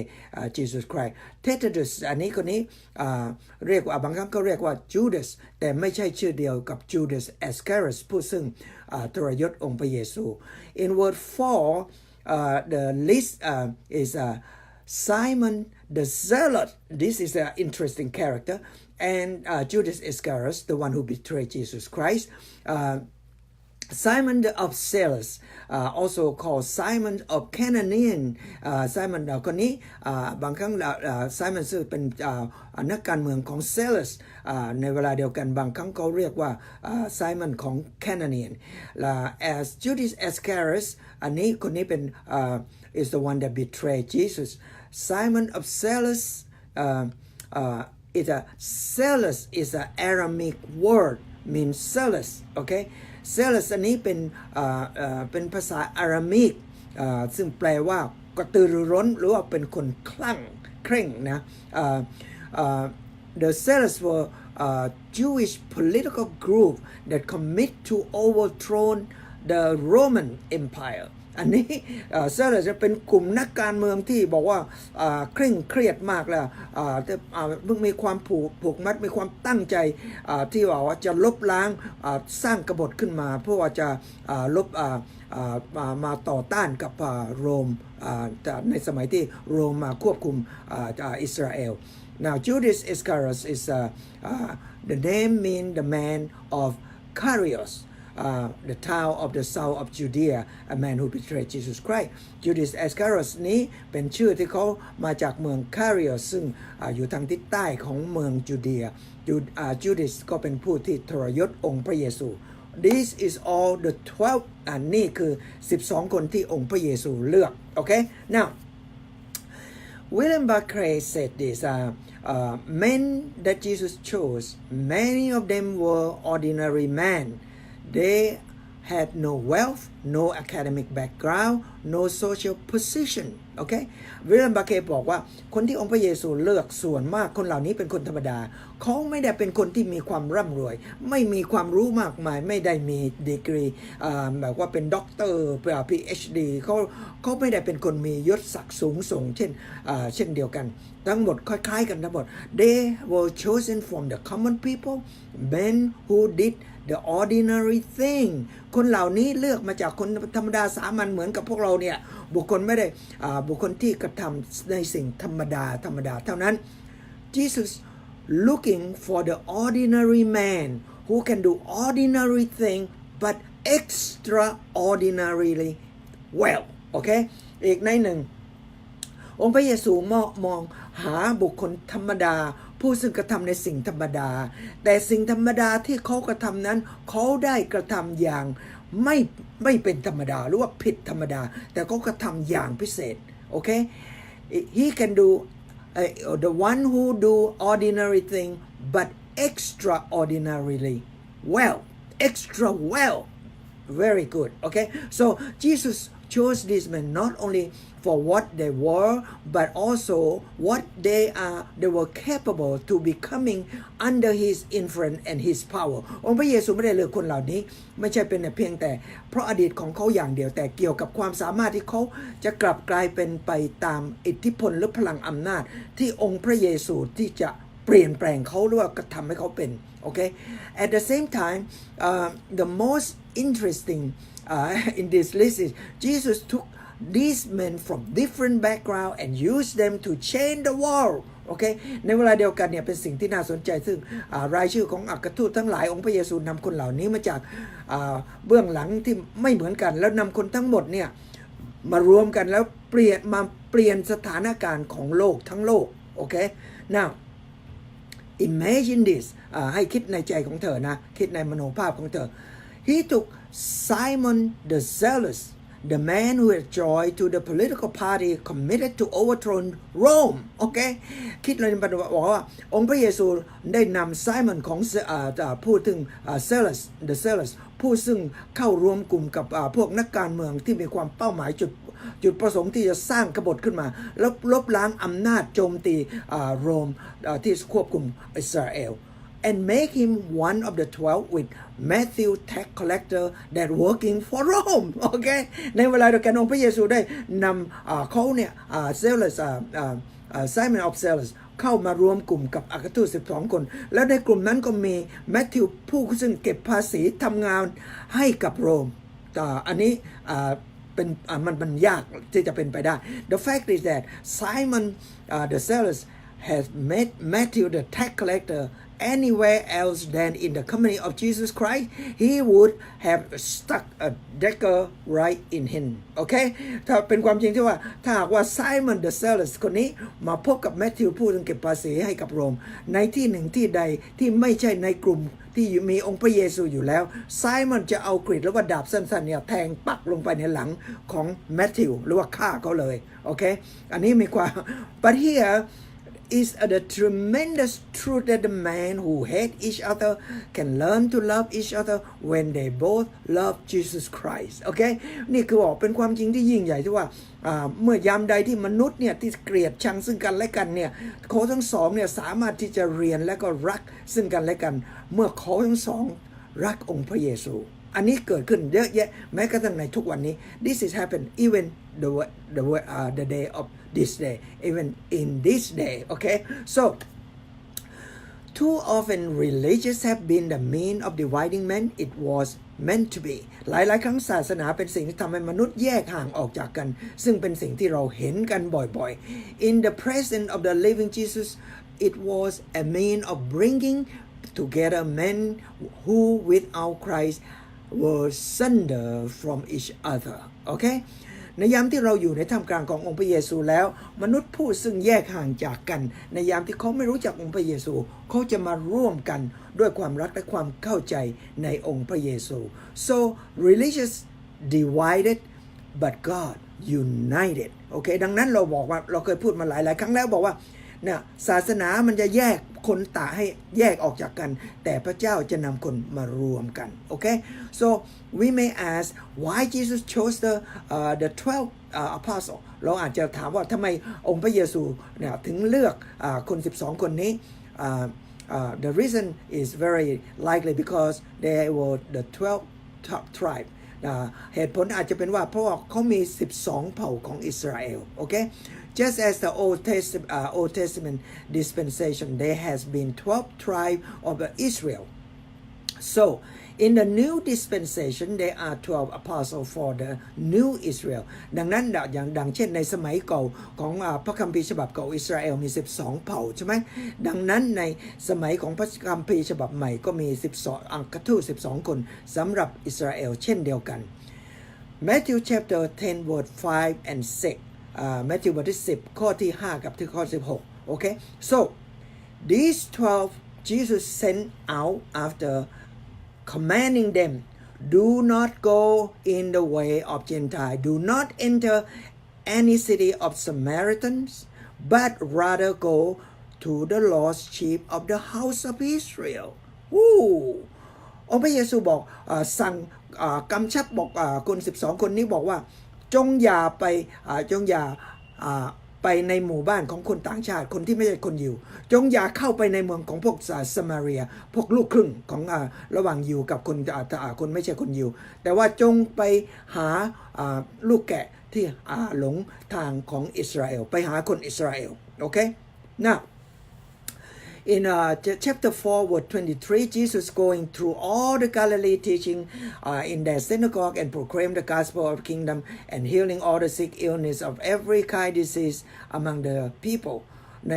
Speaker 1: Jesus Christ Thaddeus อันนี้คนนี้เรียกว่าบางครั้งก็เรียกว่า Judas แต่ไม่ใช่ชื่อเดียวกับ Judas Iscariot ผู้ซึ่งทรยศองค์พระเยซู In word 4 the list is Simon the Zealot this is an interesting character and Judas Iscariot the one who betrayed Jesus Christ Simon of Zealous also called Simon of Canaan Simon คนนี้บางครั้ง Simon ซึ่งเป็นนักการเมืองของ Zealous ในเวลาเดียวกันบางครั้งเขาเรียกว่า Simon ของ Canaan as Judas Iscariot อันนี้คนนี้เป็นis the one that betrayed Jesus Simon of Zealous is a Zealous is an Aramaic word means zealous okay zealous อันนี้เป็นภาษาอารามิกซึ่งแปลว่ากระตือรือร้นหรือว่าเป็นคนคลั่งเคร่งนะ the zealous were Jewish political group that commit to overthrow the Roman Empire อันนี้เซอร์จะเป็นกลุ่มนักการเมืองที่บอกว่าเคร่งเครียดมากแล้วมีความผูกมัดมีความตั้งใจที่ว่าจะลบล้างสร้างกบฏขึ้นมาเพื่อว่าจะลบมาต่อต้านกับโรมในสมัยที่โรมมาควบคุมอิสราเอล Now Judas Iscariot is the name mean the man of Carios.the town of the south of Judea, a man who betrayed Jesus Christ. Judas Iscariot นี้เป็นชื่อที่เขามาจากเมืองคาริออสซึ่งอยู่ทางทิศใต้ของเมืองจูเดียJudas ก็เป็นผู้ที่ทรยศองค์พระเยซู This is all the 12 อันนี้คือ12คนที่องค์พระเยซูเลือก Okay now William Barclay said this men that Jesus chose many of them were ordinary men.They had no wealth, no academic background, no social position. Okay? วิลเลียม บาร์เคย์บอกว่าคนที่องค์พระเยซูเลือกส่วนมากคนเหล่านี้เป็นคนธรรมดาเขาไม่ได้เป็นคนที่มีความร่ำรวยไม่มีความรู้มากมายไม่ได้มีดีกรีแบบว่าเป็นด็อกเตอร์ PhD เขาไม่ได้เป็นคนมียศศักดิ์สูงส่งเช่นเดียวกันทั้งหมดคล้ายๆกันทั้งหมด They were chosen from the common people, men who did the ordinary thing คนเหล่านี้เลือกมาจากคนธรรมดาสามัญเหมือนกับพวกเราเนี่ยบุคคลที่กระทำในสิ่งธรรมดาเท่านั้น Jesus looking for the ordinary man who can do ordinary thing but extraordinarily well โอเคอีกในหนึ่งองค์พระเยซูมองหาบุคคลธรรมดาผู้ซึ่งกระทำในสิ่งธรรมดาแต่สิ่งธรรมดาที่เขากระทำนั้นเขาได้กระทำอย่างไม่เป็นธรรมดาหรือว่าผิดธรรมดาแต่เขากระทำอย่างพิเศษโอเค he can do the one who do ordinary thing but extraordinarily well extra well very good okay so Jesus chose these men not only for what they were but also what they were capable to becoming under his influence and his power องค์พระเยซูไม่ได้เลือกคนเหล่านี้ไม่ใช่เป็นเพียงแต่เพราะอดีตของเขาอย่างเดียวแต่เกี่ยวกับความสามารถที่เขาจะกลับกลายเป็นไปตามอิทธิพลหรือพลังอำนาจที่องค์พระเยซูที่จะเปลี่ยนแปลงเขาหรือว่ากระทำให้เขาเป็นโอเค at the same time the most interesting in this list is Jesus took these men from different background and used them to change the world โอเคในเวลาเดียวกันเนี่ยเป็นสิ่งที่น่าสนใจซึ่งรายชื่อของอัครทูตทั้งหลายองค์พระเยซูนำคนเหล่านี้มาจากเบื้องหลังที่ไม่เหมือนกันแล้วนำคนทั้งหมดเนี่ยมารวมกันแล้วเปลี่ยนสถานการณ์ของโลกทั้งโลกโอเค now imagine this ให้คิดในใจของเธอนะคิดในมโนภาพของเธอ he took Simon the Zealous the man who had joined to the political party committed to overthrow Rome โอเคคิดเลยบอกว่าองค์พระเยซูได้นำไซมอนของผู้ถึงZealous the Zealous ผู้ซึ่งเข้ารวมกลุ่มกับพวกนักการเมืองที่มีความเป้าหมายจุดประสงค์ที่จะสร้างกบฏขึ้นมาแล้วลบล้างอำนาจโจมตีโรมที่ควบคุมอิสราเอลand make him one of the 12 with Matthew tax collector that working for Rome โอเคในเวลาเดียวกันองค์พระเยซูได้นำเขาเนี่ยZealous Simon of Zealous เข้ามารวมกลุ่มกับอัครทูต12คนแล้วในกลุ่มนั้นก็มีแมทธิวผู้ซึ่งเก็บภาษีทำงานให้กับโรมอันนี้เป็นมันยากที่จะเป็นไปได้ The fact is that Simon the Zealous has met Matthew the tax collector anywhere else than in the company of Jesus Christ he would have stuck a dagger right in him โอเคถ้าเป็นความจริงที่ว่าถ้าหากว่า Simon the Zealous คนนี้มาพบกับแมทธิวผู้เก็บภาษีให้กับโรมในที่หนึ่งที่ใดที่ไม่ใช่ในกลุ่มที่มีองค์พระเยซูอยู่แล้วไซมอนจะเอากรีดหรือว่าดาบสั้นๆเนี่ยแทงปักลงไปในหลังของแมทธิวหรือว่าฆ่าเขาเลยโอเคอันนี้มีความ but here is the tremendous truth that the man who hate each other can learn to love each other when they both love Jesus Christ โอเคนี่คือบอกเป็นความจริงที่ยิ่งใหญ่ที่ว่าเมื่อยามใดที่มนุษย์เนี่ยที่เกลียดชังซึ่งกันและกันเนี่ยเขาทั้งสองเนี่ยสามารถที่จะเรียนและก็รักซึ่งกันและกันเมื่อเขาทั้งสองรักองค์พระเยซูอันนี้เกิดขึ้นเยอะแยะแม้กระทั่งในทุกวันนี้ This is happen even the day of this day even in this day okay so too often religious have been the mean of dividing men it was meant to be หลายๆครั้งศาสนาเป็นสิ่งที่ทำให้มนุษย์แยกห่างออกจากกันซึ่งเป็นสิ่งที่เราเห็นกันบ่อยๆ In the presence of the living Jesus it was a mean of bringing together men who without Christ were sundered from each other โอเคในยามที่เราอยู่ในท่ามกลางขององค์พระเยซูแล้วมนุษย์ผู้ซึ่งแยกห่างจากกันในยามที่เขาไม่รู้จักองค์พระเยซูเขาจะมาร่วมกันด้วยความรักและความเข้าใจในองค์พระเยซู so religious divided but God united โอเคดังนั้นเราบอกว่าเราเคยพูดมาหลายๆครั้งแล้วบอกว่าเนี่ยศาสนามันจะแยกคนต่างให้แยกออกจากกันแต่พระเจ้าจะนำคนมารวมกันโอเค so we may ask why Jesus chose the 12 apostles เราอาจจะถามว่าทำไมองค์พระเยซูเนี่ยถึงเลือกคน12คนนี้the reason is very likely because they were the 12 top tribe เหตุผลอาจจะเป็นว่าเพราะว่าเขามี12เผ่าของอิสราเอลโอเคJust as the Old Testament dispensation, there has been 12 tribes of Israel. So, in the new dispensation, there are 12 apostles for the new Israel. ดังนั้นดังเช่นในสมัยเก่าของพระคัมภีร์ฉบับเก่าอิสราเอลมี12เผ่าใช่ไหมดังนั้นในสมัยของพระคัมภีร์ฉบับใหม่ก็มี12อัครทูต12คนสำหรับอิสราเอลเช่นเดียวกัน Matthew chapter 10 verse 5 and 6มัทธิวบทที่10ข้อที่5กับที่ข้อ16 okay so these 12 Jesus sent out after commanding them do not go in the way of Gentiles do not enter any city of Samaritans but rather go to the lost sheep of the house of Israel องค์พระเยซูบอกสั่งกำชับบอกคน12คนนี้บอกว่าจงอย่าไปในหมู่บ้านของคนต่างชาติคนที่ไม่ใช่คนยิวจงอย่าเข้าไปในเมืองของพวกสมาเรียพวกลูกครึ่งของระหว่างยิวกับคนไม่ใช่คนยิวแต่ว่าจงไปหาลูกแกะที่หลงทางของอิสราเอลไปหาคนอิสราเอลโอเคnow In chapter 4, verse 23, Jesus going through all the Galilee teaching in their synagogue and proclaim the gospel of the kingdom and healing all the sick illness of every kind disease among the people. ใน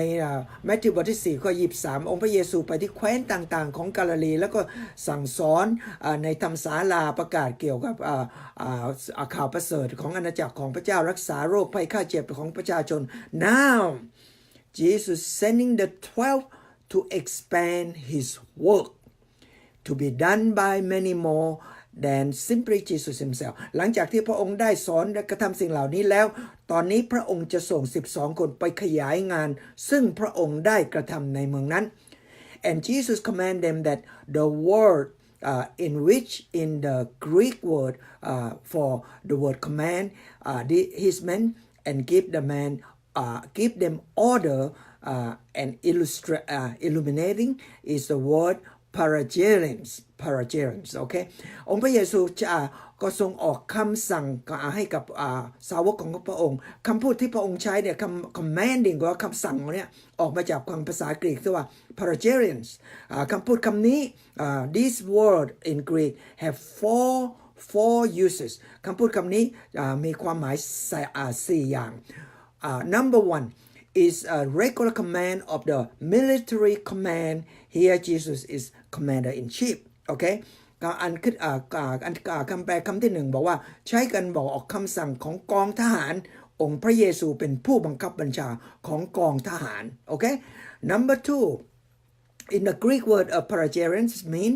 Speaker 1: มัทธิวบทที่4ข้อ23องค์พระเยซูไปที่แคว้นต่างๆของกาลิลีแล้วก็สั่งสอนในธรรมศาลาประกาศเกี่ยวกับข่าวประเสริฐของอาณาจักรของพระเจ้ารักษาโรคภัยไข้เจ็บของประชาชน Now Jesus sending the 12 to expand his work to be done by many more than simply Jesus himself หลังจากที่พระองค์ได้สอนและกระทำสิ่งเหล่านี้แล้วตอนนี้พระองค์จะส่ง12คนไปขยายงานซึ่งพระองค์ได้กระทำในเมืองนั้น and Jesus commanded them that the word in which in the Greek word for the word command his men and give them order and illuminating is the word paragerens โอเคองค์พระเยซูก็ทรงออกคำสั่งให้กับสาวกของพระองค์คำพูดที่พระองค์ใช้เนี่ยคำ commanding ก็คำสั่งเนี่ยออกมาจากคำภาษากรีกที่ว่า paragerens คำพูดคำนี้ this word in Greek have four uses คำพูดคำนี้มีความหมาย4อย่างnumber one is a regular command of the military command here Jesus is commander in chief โอเคคำแปลคำที่1บอกว่าใช้กันบอกออกคำสั่งของกองทหารองค์พระเยซูเป็นผู้บังคับบัญชาของกองทหารโอเค number two in the Greek word of paragerens mean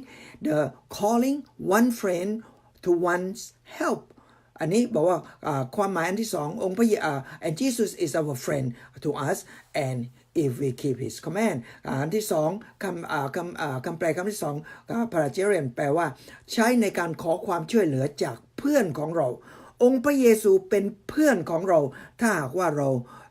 Speaker 1: the calling one friend to one's help อันนี้บอกว่าความหมายอันที่2องค์พระand Jesus is our friend to us and if we keep his command อันที่สองคำแปลคำที่สองPresbyterian แปลว่าใช้ในการขอความช่วยเหลือจากเพื่อนของเราองค์พระเยซูเป็นเพื่อนของเราถ้าหากว่าเรา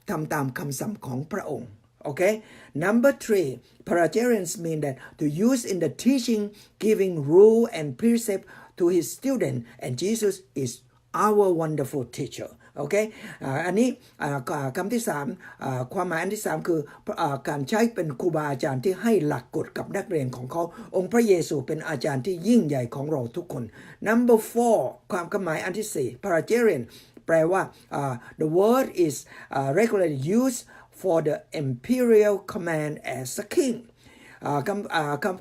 Speaker 1: ทำตามคำสั่งของพระองค์Okay. Number 3, Presbyterians mean that to use in the teaching, giving rule and precept to his student, and Jesus is our wonderful teacher. Okay. อันนี้คำที่3ความหมายอันที่3คือการใช้เป็นครูบาอาจารย์ที่ให้หลักกฎกับนักเรียนของเขาองค์พระเยซูเป็นอาจารย์ที่ยิ่งใหญ่ของเราทุกคน Number 4 ความหมายอันที่4 Presbyterian แปลว่าthe word is regularly used for the imperial command as a king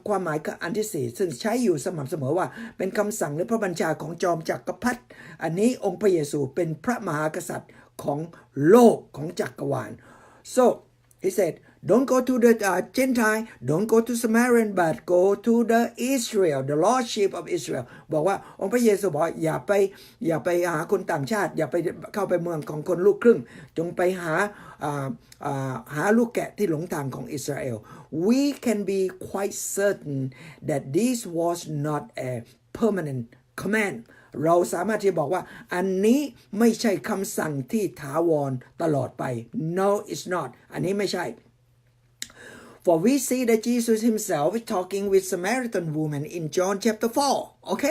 Speaker 1: ความหมายอันที่4ซึ่งใช้อยู่สม่ำเสมอว่าเป็นคำสั่งหรือพระบัญชาของจอมจักรพรรดิอันนี้องค์พระเยซูเป็นพระมหากษัตริย์ของโลกของจักรวาล so he said don't go to the Gentile don't go to Samaritan but go to the Israel the lordship of Israel บอกว่าองค์พระเยซูบอกอย่าไปหาคนต่างชาติอย่าไปเข้าไปเมืองของคนลูกครึ่งจงไปหาลูกแกะที่หลงทางของอิสราเอล we can be quite certain that this was not a permanent command เราสามารถที่บอกว่าอันนี้ไม่ใช่คำสั่งที่ถาวรตลอดไป no it's not อันนี้ไม่ใช่For we see that Jesus himself is talking with Samaritan woman in John chapter 4 โอเค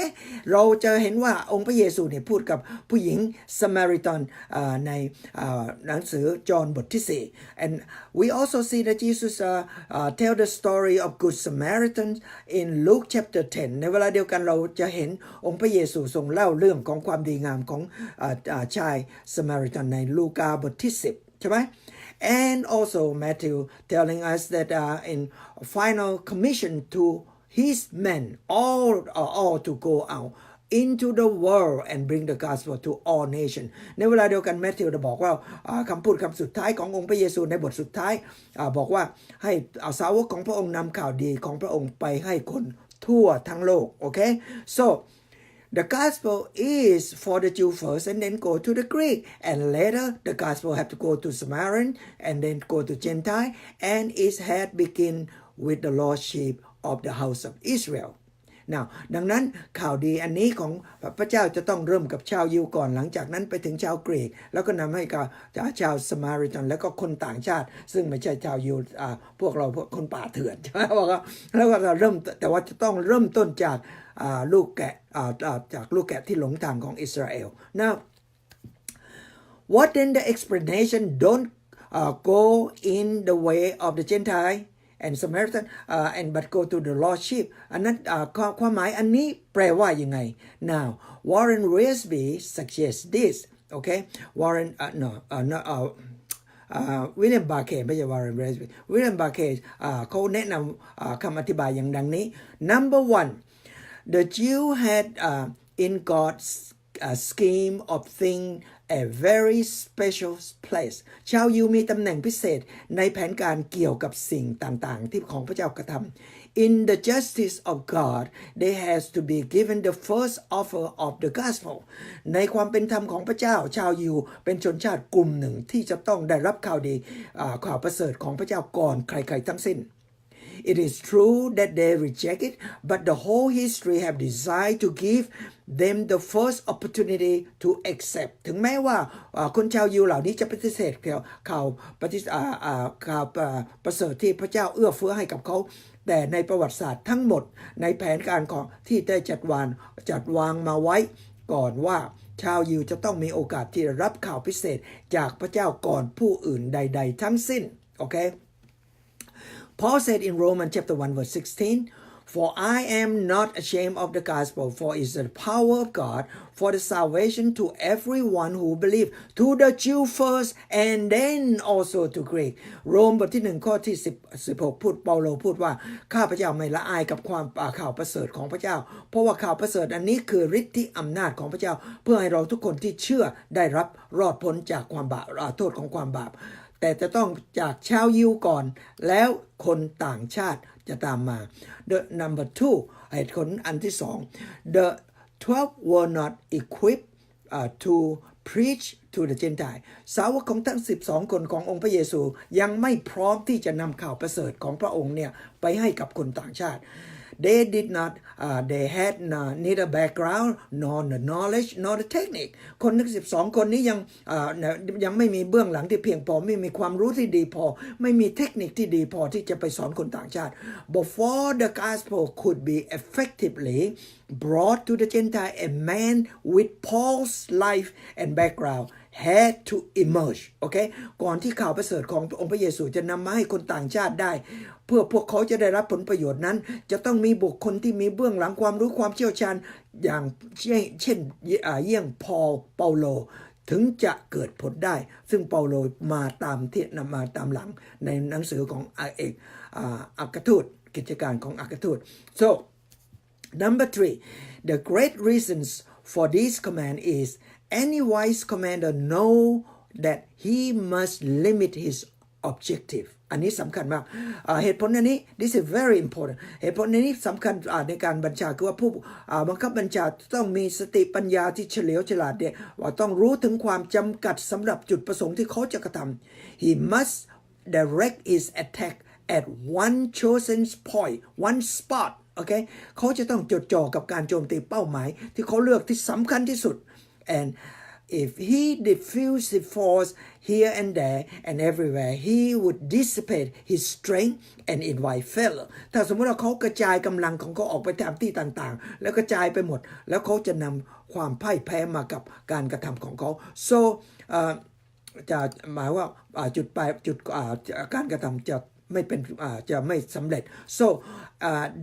Speaker 1: เราจะเห็นว่าองค์พระเยซูเนี่ยพูดกับผู้หญิง Samaritan ในหนังสือจอห์นบทที่4 and we also see that Jesus tell the story of Good Samaritan in Luke chapter 10 ในเวลาเดียวกันเราจะเห็นองค์พระเยซูทรงเล่าเรื่องของความดีงามของชาย Samaritan ในลูกาบทที่10ใช่ไหมAnd also Matthew telling us that in final commission to his men all to go out into the world and bring the gospel to all nations ในเวลาเดียวกันแมทธิวได้บอกว่าคำพูดคำสุดท้ายขององค์พระเยซูในบทสุดท้ายบอกว่าให้สาวกของพระองค์นำข่าวดีของพระองค์ไปให้คนทั่วทั้งโลกโอเค so The gospel is for the Jew first and then go to the Greek and later the gospel have to go to Samaritan and then go to Gentile and it had begin with the lordship of the house of Israel. Now ดังนั้นข่าวดีอันนี้ของพระเจ้าจะต้องเริ่มกับชาวยิวก่อนหลังจากนั้นไปถึงชาวกรีกแล้วก็นำให้กับชาวสมาริตันแล้วก็คนต่างชาติซึ่งไม่ใช่ชาวยิวพวกเราพวกคนป่าเถื่อนใช่ไหมบอกว่าแล้วก็เราเริ่มแต่ว่าจะต้องเริ่มต้นจากลูกแกะจากลูกแกะที่หลงทางของอิสราเอล Now what then the explanation don't go in the way of the Gentile and Samaritan and but go to the lordship อันนั้นความหมายอันนี้แปลว่ายังไง Now Warren Wiersbe suggests this okay Warrenวิลเลียมบาเคไม่ใช่วาร์เรนเรสวิลเลียมบาเคเขาแนะนำคำอธิบายอย่างดังนี้ Number 1 the Jew had in God's scheme of things a very special place ชาวยิวมีตำแหน่งพิเศษในแผนการเกี่ยวกับสิ่งต่างๆที่ของพระเจ้ากระทำ In the justice of God they has to be given the first offer of the gospel ในความเป็นธรรมของพระเจ้าชาวยิวเป็นชนชาติกลุ่มหนึ่งที่จะต้องได้รับข่าวดีข่าวประเสริฐของพระเจ้าก่อนใครๆทั้งสิ้นIt is true that they reject it, but the whole history have desired to give them the first opportunity to accept. ถึงแม้ว่าคนชาวยิวเหล่านี้จะปฏิเสธข่าวประเสริฐที่พระเจ้าเอื้อเฟื้อให้กับเขาแต่ในประวัติศาสตร์ทั้งหมดในแผนการของที่ได้จัดวางมาไว้ก่อนว่าชาวยิวจะต้องมีโอกาสที่จะรับข่าวพิเศษจากพระเจ้าก่อนผู้อื่นใดๆทั้งสิ้นโอเคPaul said in Romans chapter 1 verse 16, For I am not ashamed of the gospel, for it is the power of God for the salvation to everyone who believes, to the Jew first and then also to Greek. โรมบทที่1ข้อที่16พูดเปาโลพูดว่าข้าพเจ้าไม่ละอายกับความข่าวประเสริฐของพระเจ้าเพราะว่าข่าวประเสริฐอันนี้คือฤทธิอำนาจของพระเจ้าเพื่อให้เราทุกคนที่เชื่อได้รับรอดพ้นจากความบาปโทษของความบาปแต่จะต้องจากชาวยิวก่อนแล้วคนต่างชาติจะตามมา The number 2 เหตุผลอันที่2 The 12 were not equipped to preach to the Gentile สาวกของทั้ง12คนขององค์พระเยซูยังไม่พร้อมที่จะนำข่าวประเสริฐของพระองค์เนี่ยไปให้กับคนต่างชาติ They did not they had neither background nor the knowledge nor the technique คนทั้ง12คนนี้ยังไม่มีเบื้องหลังที่เพียงพอไม่มีความรู้ที่ดีพอไม่มีเทคนิคที่ดีพอที่จะไปสอนคนต่างชาติ Before the gospel could be effectively brought to the Gentile a man with Paul's life and background had to emerge โอเคก่อนที่ข่าวประเสริฐขององค์พระเยซูจะนำมาให้คนต่างชาติได้เพื่อพวกเขาจะได้รับผลประโยชน์นั้นจะต้องมีบุคคลที่มีเบื้องหลังความรู้ความเชี่ยวชาญอย่างเช่นเยี่ยงเปาโลถึงจะเกิดผลได้ซึ่งเปาโลมาตามหลังในหนังสือของอัครทูตกิจการของอัครทูต so number 3 the great reasons for this command is any wise commander know that he must limit his objective อันนี้สำคัญมากเหตุผลอันนี้ this is very important เหตุผลอันนี้สำคัญในการบัญชาคือว่าผู้บังคับบัญชาต้องมีสติปัญญาที่เฉลียวฉลาดเนี่ยว่าต้องรู้ถึงความจำกัดสำหรับจุดประสงค์ที่เขาจะกระทำ he must direct his attack at one chosen point one spot โอเคเขาจะต้องจดจ่อกับการโจมตีเป้าหมายที่เขาเลือกที่สำคัญที่สุด and if he diffused his force here and there and everywhere he would dissipate his strength and invite failure ถ้าสมมติว่าเขากระจายกำลังของเขาออกไปตามที่ต่างๆแล้วกระจายไปหมดแล้วเขาจะนำความพ่ายแพ้มากับการกระทำของเขา so จะหมายว่าจุดการกระทำจะไม่สำเร็จ so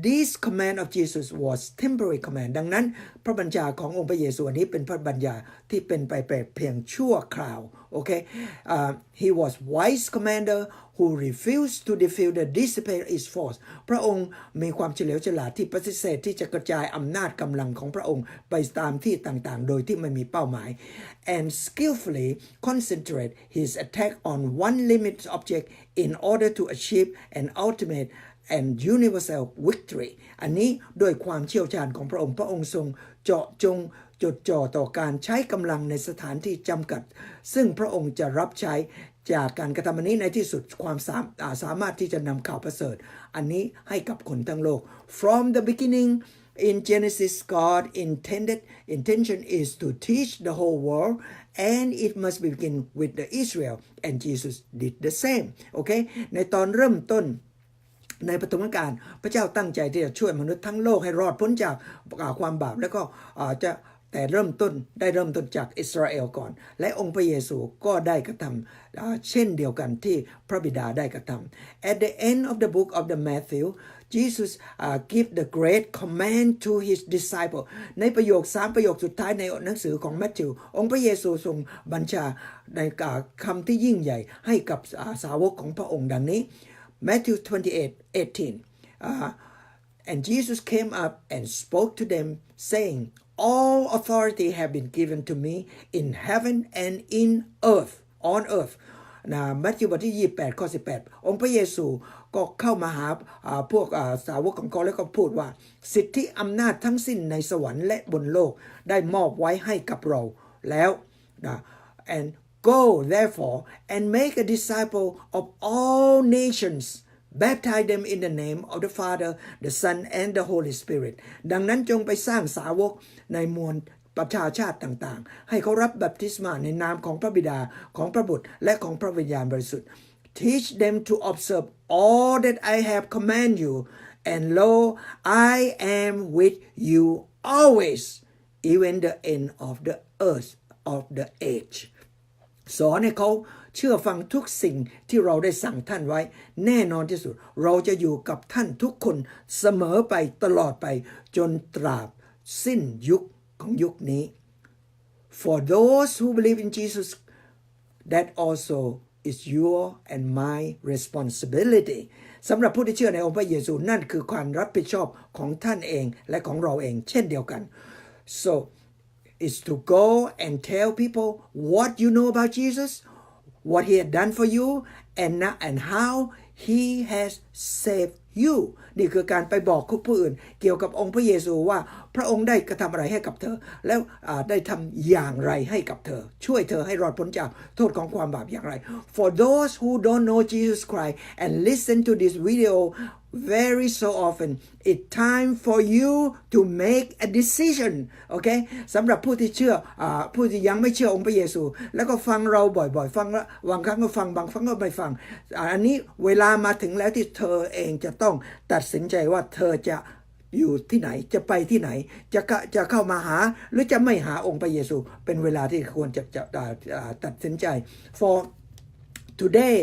Speaker 1: this command of Jesus was temporary command ดังนั้นพระบัญชาขององค์พระเยซูนี้เป็นพระบัญชาที่เป็นไปเพียงชั่วคราวโอเค he was wise commander who refused to defeat the dissipate his force พระองค์มีความเฉลียวฉลาดที่ปฏิเสธที่จะกระจายอำนาจกำลังของพระองค์ไปตามที่ต่างๆโดยที่ไม่มีเป้าหมาย and skillfully concentrate his attack on one limited object in order to achieve an ultimate and universal victory อันนี้ด้วยความเชี่ยวชาญของพระองค์ทรงเจาะจงจดจ่อต่อการใช้กำลังในสถานที่จำกัดซึ่งพระองค์จะรับใช้จากการกระทำอันนี้ในที่สุดความสามารถที่จะนำข่าวประเสริฐอันนี้ให้กับคนทั้งโลก from the beginning in Genesis God intention is to teach the whole world and it must begin with the Israel and Jesus did the same โอเคในตอนเริ่มต้นในปฐมกาลพระเจ้าตั้งใจที่จะช่วยมนุษย์ทั้งโลกให้รอดพ้นจากความบาปแล้วก็แต่เริ่มต้นจากอิสราเอลก่อนและองค์พระเยซูก็ได้กระทำเช่นเดียวกันที่พระบิดาได้กระทำ At the end of the book of the Matthew Jesus give the great command to his disciple ในประโยค3ประโยคสุดท้ายในหนังสือของมัทธิวองค์พระเยซูทรงบัญชาในคำที่ยิ่งใหญ่ให้กับสาวกของพระองค์ดังนี้ Matthew 28:18 and Jesus came up and spoke to them saying all authority have been given to me in heaven and in earth on earth มัทธิวบทที่28ข้อ18องค์พระเยซูก็เข้ามาหาพวกสาวกของเขาแล้วก็พูดว่าสิทธิอำนาจทั้งสิ้นในสวรรค์และบนโลกได้มอบไว้ให้กับเราแล้วand go therefore and make a disciple of all nations baptize them in the name of the Father the Son and the Holy Spirit ดังนั้นจงไปสร้างสาวกในมวลประชาชาติต่างๆให้เขารับบัพติศมาในนามของพระบิดาของพระบุตรและของพระวิญญาณบริสุทธิ์ teach them to observe all that I have commanded you and lo I am with you always even the end of the earth of the age สอนให้เขาเชื่อฟังทุกสิ่งที่เราได้สั่งท่านไว้แน่นอนที่สุดเราจะอยู่กับท่านทุกคนเสมอไปตลอดไปจนตราบสิ้นยุคของยุคนี้ For those who believe in Jesus that also is your and my responsibility สำหรับผู้ที่เชื่อในองค์พระเยซูนั่นคือความรับผิดชอบของท่านเองและของเราเองเช่นเดียวกัน So is to go and tell people what you know about Jesus what he had done for you and how he has saved you นี่คือการไปบอกผู้อื่นเกี่ยวกับองค์พระเยซูว่าพระองค์ได้กระทำอะไรให้กับเธอแล้วได้ทำอย่างไรให้กับเธอช่วยเธอให้รอดพ้นจากโทษของความบาปอย่างไร For those who don't know Jesus Christ and listen to this video very so often it's time for you to make a decision โอเคสำหรับผู้ที่เชื่อผู้ที่ยังไม่เชื่อองค์พระเยซูแล้วก็ฟังเราบ่อยๆฟังแล้วบางครั้งก็ฟังบางครั้งก็ไม่ฟังอันนี้เวลามาถึงแล้วที่เธอเองจะต้องตัดสินใจว่าเธอจะอยู่ที่ไหนจะไปที่ไหนจะเข้ามาหาหรือจะไม่หาองค์พระเยซูเป็นเวลาที่ควรจะตัดสินใจ for Today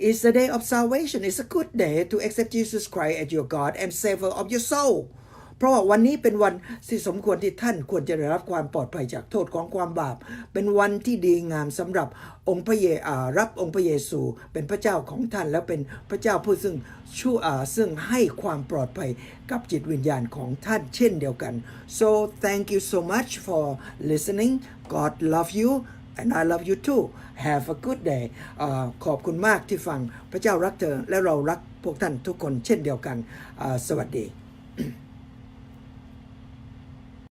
Speaker 1: is the day of salvation. It's a good day to accept Jesus Christ as your God and Savior of your soul. เพราะว่าวันนี้เป็นวันที่สมควรที่ท่านควรจะได้รับความปลอดภัยจากโทษของความบาปเป็นวันที่ดีงามสำหรับองค์พระรับองค์พระเยซูเป็นพระเจ้าของท่านและเป็นพระเจ้าผู้ซึ่งให้ความปลอดภัยกับจิตวิญญาณของท่านเช่นเดียวกัน So thank you so much for listening. God love you and I love you too. Have a good day. ขอบคุณมากที่ฟังพระเจ้ารักเธอและเรารักพวกท่านทุกคนเช่นเดียวกันสวัสดี